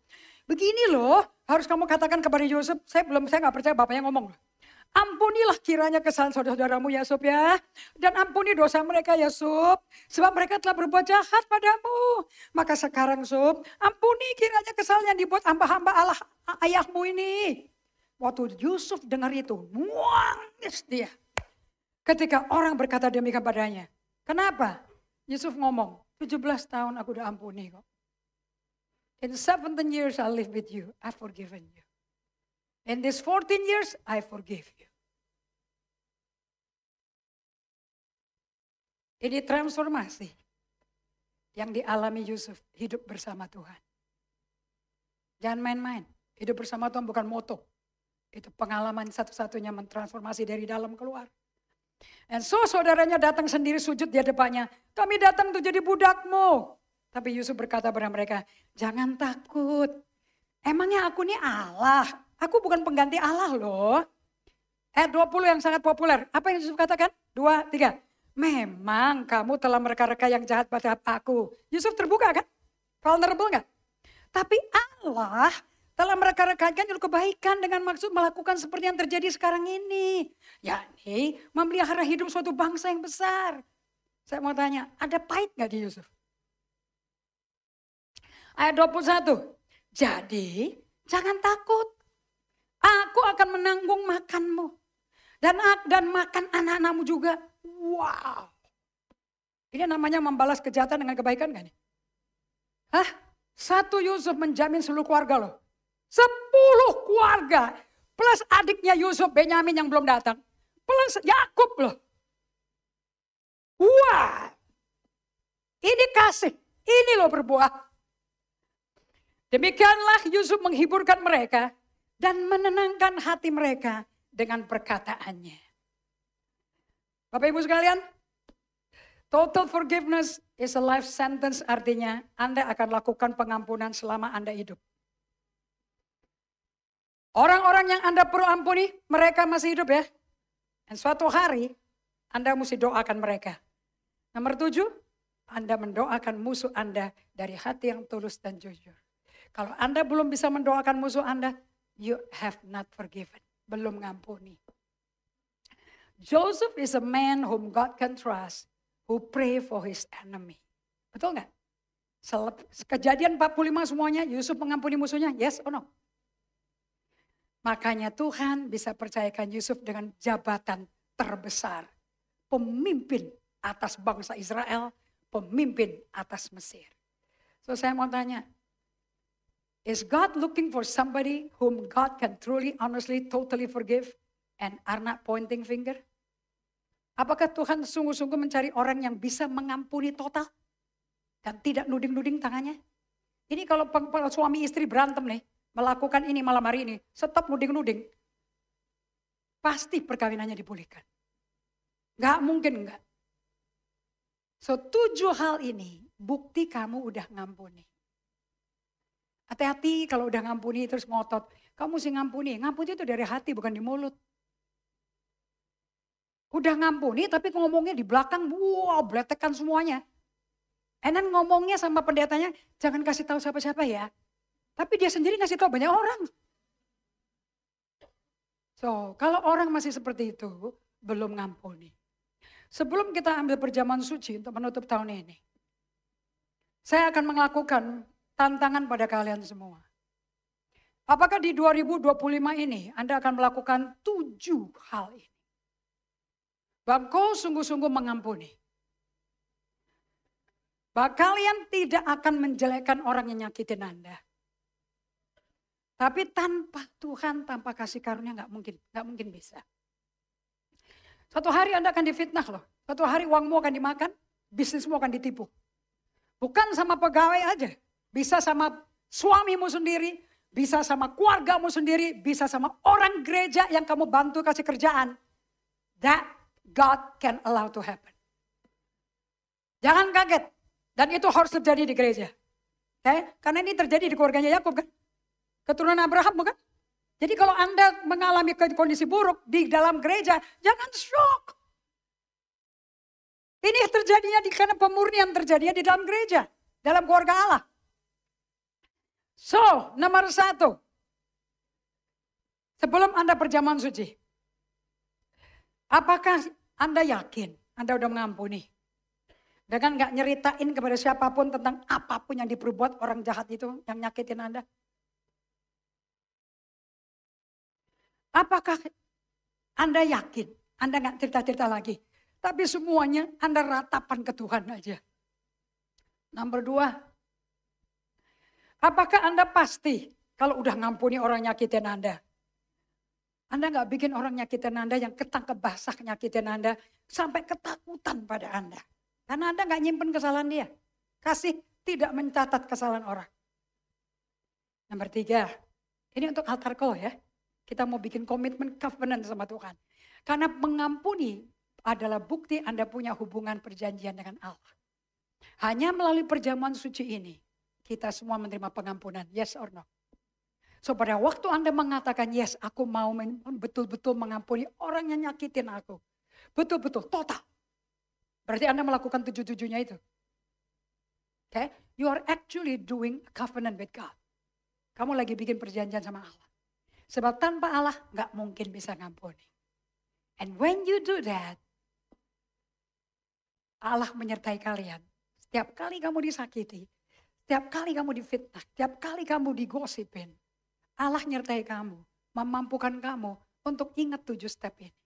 Begini loh, harus kamu katakan kepada Yusuf, saya nggak percaya bapaknya ngomong. Ampunilah kiranya kesalahan saudara-saudaramu ya Yusuf ya. Dan ampuni dosa mereka ya Yusuf. Sebab mereka telah berbuat jahat padamu. Maka sekarang Yusuf, ampuni kiranya kesalahan yang dibuat hamba-hamba Allah ayahmu ini. Waktu Yusuf dengar itu, nangis dia. Ketika orang berkata demikian padanya. Kenapa? Yusuf ngomong, 17 tahun aku udah ampuni kok. In 17 years I live with you, I've forgiven you. In these 14 years, I forgive you. Ini transformasi yang dialami Yusuf, hidup bersama Tuhan. Jangan main-main, hidup bersama Tuhan bukan moto. Itu pengalaman satu-satunya mentransformasi dari dalam keluar. Dan saudaranya datang sendiri sujud di hadapannya. Kami datang untuk jadi budakmu. Tapi Yusuf berkata kepada mereka, jangan takut. Emangnya aku ini Allah? Aku bukan pengganti Allah loh. Ayat 20 yang sangat populer. Apa yang Yusuf katakan? 2, 3. Memang kamu telah mereka-reka yang jahat pada aku. Yusuf terbuka kan? Vulnerable gak? Tapi Allah telah mereka-rekakan kebaikan dengan maksud melakukan seperti yang terjadi sekarang ini. Yakni memelihara hidup suatu bangsa yang besar. Saya mau tanya, ada pahit gak di Yusuf? Ayat 21. Jadi jangan takut. Aku akan menanggung makanmu. Dan makan anak-anakmu juga. Wow. Ini namanya membalas kejahatan dengan kebaikan kan? Hah? Satu Yusuf menjamin seluruh keluarga loh. 10 keluarga. Plus adiknya Yusuf, Benyamin yang belum datang. Plus Yakub loh. Wah. Ini kasih. Ini loh berbuah. Demikianlah Yusuf menghiburkan mereka. Dan menenangkan hati mereka dengan perkataannya. Bapak Ibu sekalian, total forgiveness is a life sentence, artinya Anda akan lakukan pengampunan selama Anda hidup. Orang-orang yang Anda perlu ampuni, mereka masih hidup ya. Dan suatu hari Anda mesti doakan mereka. Nomor 7, Anda mendoakan musuh Anda dari hati yang tulus dan jujur. Kalau Anda belum bisa mendoakan musuh Anda, you have not forgiven. Belum ngampuni. Joseph is a man whom God can trust, who pray for his enemy. Betul nggak? Kejadian 45 semuanya, Yusuf mengampuni musuhnya, yes or no? Makanya Tuhan bisa percayakan Yusuf dengan jabatan terbesar. Pemimpin atas bangsa Israel, pemimpin atas Mesir. So saya mau tanya, is God looking for somebody whom God can truly, honestly, totally forgive and are not pointing finger? Apakah Tuhan sungguh-sungguh mencari orang yang bisa mengampuni total dan tidak nuding-nuding tangannya? Ini kalau suami istri berantem nih, melakukan ini malam hari ini, stop nuding-nuding. Pasti perkawinannya dipulihkan. Gak mungkin enggak. So 7 hal ini bukti kamu udah ngampuni. Hati-hati kalau udah ngampuni terus ngotot. Kamu sih ngampuni. Ngampuni itu dari hati bukan di mulut. Udah ngampuni tapi ngomongnya di belakang. Wow, bletekan semuanya. Enan ngomongnya sama pendetanya. Jangan kasih tahu siapa-siapa ya. Tapi dia sendiri ngasih tahu banyak orang. So kalau orang masih seperti itu belum ngampuni. Sebelum kita ambil perjamuan suci untuk menutup tahun ini. Saya akan melakukan tantangan pada kalian semua. Apakah di 2025 ini Anda akan melakukan 7 hal ini? Bahwa kau sungguh-sungguh mengampuni. Bahwa kalian tidak akan menjelekkan orang yang nyakitin Anda. Tapi tanpa Tuhan, tanpa kasih karunia nggak mungkin bisa. Suatu hari Anda akan difitnah loh. Suatu hari uangmu akan dimakan, bisnismu akan ditipu. Bukan sama pegawai aja, bisa sama suamimu sendiri, bisa sama keluargamu sendiri, bisa sama orang gereja yang kamu bantu kasih kerjaan. That God can allow to happen. Jangan kaget. Dan itu harus terjadi di gereja. Okay? Karena ini terjadi di keluarganya Yakub kan. Keturunan Abraham bukan? Jadi kalau Anda mengalami kondisi buruk di dalam gereja, jangan shock. Ini terjadinya karena pemurnian terjadinya di dalam gereja. Dalam keluarga Allah. So, nomor 1. Sebelum Anda perjamuan suci. Apakah Anda yakin Anda udah mengampuni? Dengan gak nyeritain kepada siapapun tentang apapun yang diperbuat orang jahat itu yang nyakitin Anda. Apakah Anda yakin Anda gak cerita-cerita lagi? Tapi semuanya Anda ratapan ke Tuhan aja. Nomor 2. Apakah Anda pasti kalau udah ngampuni orang nyakitin Anda? Anda gak bikin orang nyakitin Anda yang ketangkep basah nyakitin Anda sampai ketakutan pada Anda. Karena Anda gak nyimpen kesalahan dia. Kasih tidak mencatat kesalahan orang. Nomor 3. Ini untuk altar call ya. Kita mau bikin komitmen covenant sama Tuhan. Karena mengampuni adalah bukti Anda punya hubungan perjanjian dengan Allah. Hanya melalui perjamuan suci ini, kita semua menerima pengampunan. Yes or no? So pada waktu Anda mengatakan yes, aku mau betul-betul mengampuni orang yang nyakitin aku. Betul-betul, total. Berarti Anda melakukan 7-7-nya itu. Okay? You are actually doing a covenant with God. Kamu lagi bikin perjanjian sama Allah. Sebab tanpa Allah gak mungkin bisa ngampuni. And when you do that, Allah menyertai kalian. Setiap kali kamu disakiti, setiap kali kamu difitnah, setiap kali kamu digosipin, Allah nyertai kamu, memampukan kamu untuk ingat 7 step ini.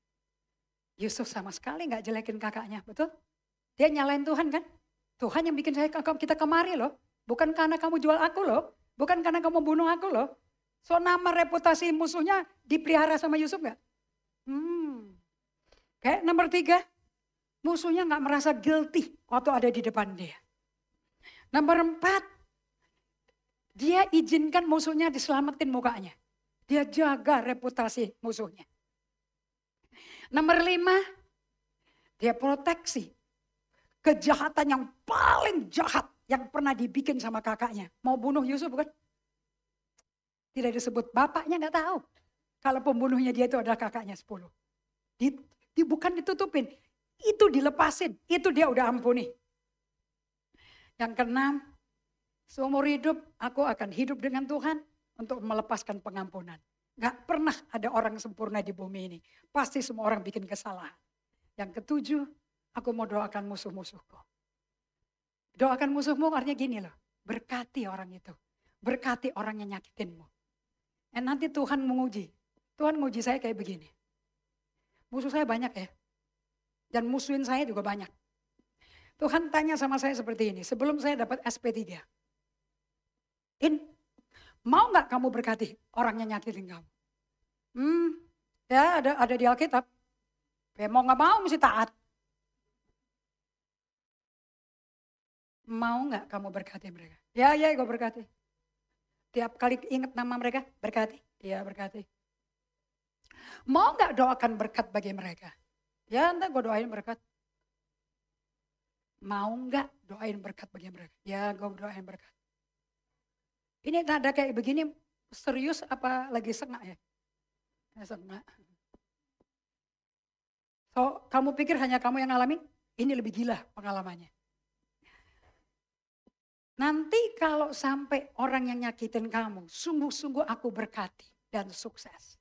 Yusuf sama sekali gak jelekin kakaknya, betul? Dia nyalain Tuhan kan? Tuhan yang bikin kita kemari loh. Bukan karena kamu jual aku loh. Bukan karena kamu bunuh aku loh. So nama reputasi musuhnya dipelihara sama Yusuf gak? Oke, nomor 3. Musuhnya gak merasa guilty waktu ada di depan dia. Nomor 4. Dia izinkan musuhnya diselamatin mukanya. Dia jaga reputasi musuhnya. Nomor 5. Dia proteksi kejahatan yang paling jahat yang pernah dibikin sama kakaknya. Mau bunuh Yusuf bukan? Tidak disebut, bapaknya gak tahu. Kalau pembunuhnya dia itu adalah kakaknya 10. Bukan ditutupin, itu dilepasin, itu dia udah ampuni. Yang keenam, seumur hidup aku akan hidup dengan Tuhan untuk melepaskan pengampunan. Gak pernah ada orang sempurna di bumi ini. Pasti semua orang bikin kesalahan. Yang ketujuh, aku mau doakan musuh-musuhku. Doakan musuhmu artinya gini loh. Berkati orang itu. Berkati orang yang nyakitinmu. Dan nanti Tuhan menguji. Tuhan menguji saya kayak begini. Musuh saya banyak ya. Dan musuhin saya juga banyak. Tuhan tanya sama saya seperti ini. Sebelum saya dapat SP3. Mau gak kamu berkati orang yang nyakitin kamu? Ya ada di Alkitab. Ya mau gak mau mesti taat. Mau gak kamu berkati mereka? Ya gue berkati. Tiap kali ingat nama mereka, berkati. Ya berkati. Mau gak doakan berkat bagi mereka? Ya entar gue doain berkat. Mau gak doain berkat bagi mereka? Ya gue doain berkat. Ini ada kayak begini, serius apa lagi sengak ya? Sengak. So kamu pikir hanya kamu yang ngalamin? Ini lebih gila pengalamannya. Nanti kalau sampai orang yang nyakitin kamu, sungguh-sungguh aku berkati dan sukses.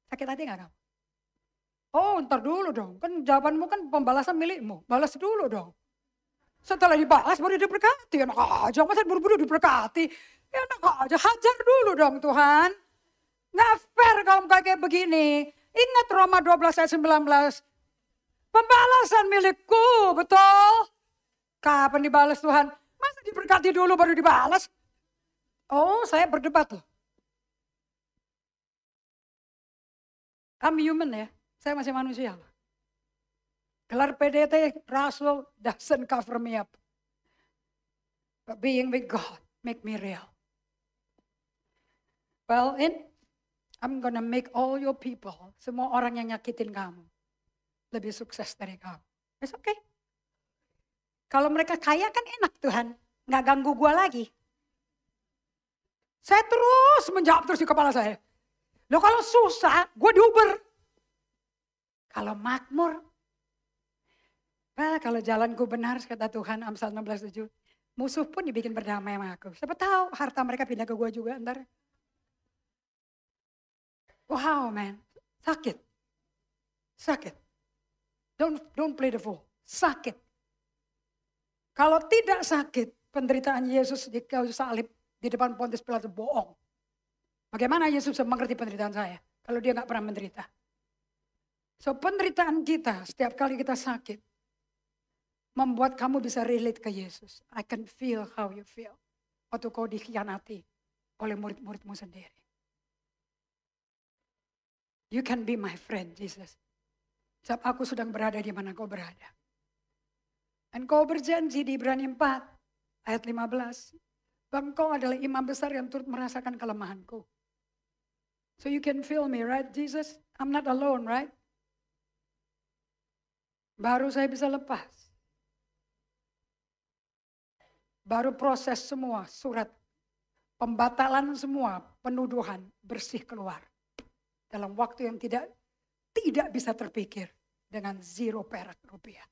Sakit hati gak kamu? Oh ntar dulu dong, kan jawabanmu kan pembalasan milikmu. Balas dulu dong. Setelah dibalas baru diberkati. Enak aja, masa buru-buru diberkati. Enak aja, hajar dulu dong Tuhan. Gak fair kalau kayak begini. Ingat Roma 12 ayat 19. Pembalasan milikku, betul? Kapan dibalas Tuhan? Masa diberkati dulu baru dibalas? Oh, saya berdebat loh. I'm human ya, saya masih manusia loh. Gelar PDT, Rasul doesn't cover me up. But being with God make me real. Well, I'm gonna make all your people, semua orang yang nyakitin kamu, lebih sukses dari kamu. It's okay. Kalau mereka kaya kan enak Tuhan, nggak ganggu gua lagi. Saya terus menjawab terus di kepala saya. Loh kalau susah, gue diuber. Kalau makmur, kalau jalanku benar, kata Tuhan, Amsal 16:7, musuh pun dibikin berdamai sama aku. Siapa tahu harta mereka pindah ke gue juga ntar. Wow man, sakit. Sakit. Don't play the fool. Sakit. Kalau tidak sakit, penderitaan Yesus di kayu salib di depan Pontius Pilatus bohong. Bagaimana Yesus bisa mengerti penderitaan saya kalau dia nggak pernah menderita? So penderitaan kita setiap kali kita sakit membuat kamu bisa relate ke Yesus. I can feel how you feel. Waktu kau dikhianati oleh murid-muridmu sendiri. You can be my friend, Jesus. Sebab aku sedang berada di mana kau berada. Dan kau berjanji di Ibrani 4 ayat 15. Bang, kau adalah imam besar yang turut merasakan kelemahanku. So you can feel me, right, Jesus? I'm not alone, right? Baru saya bisa lepas. Baru proses semua surat pembatalan semua penuduhan bersih keluar. Dalam waktu yang tidak bisa terpikir dengan 0 perak rupiah.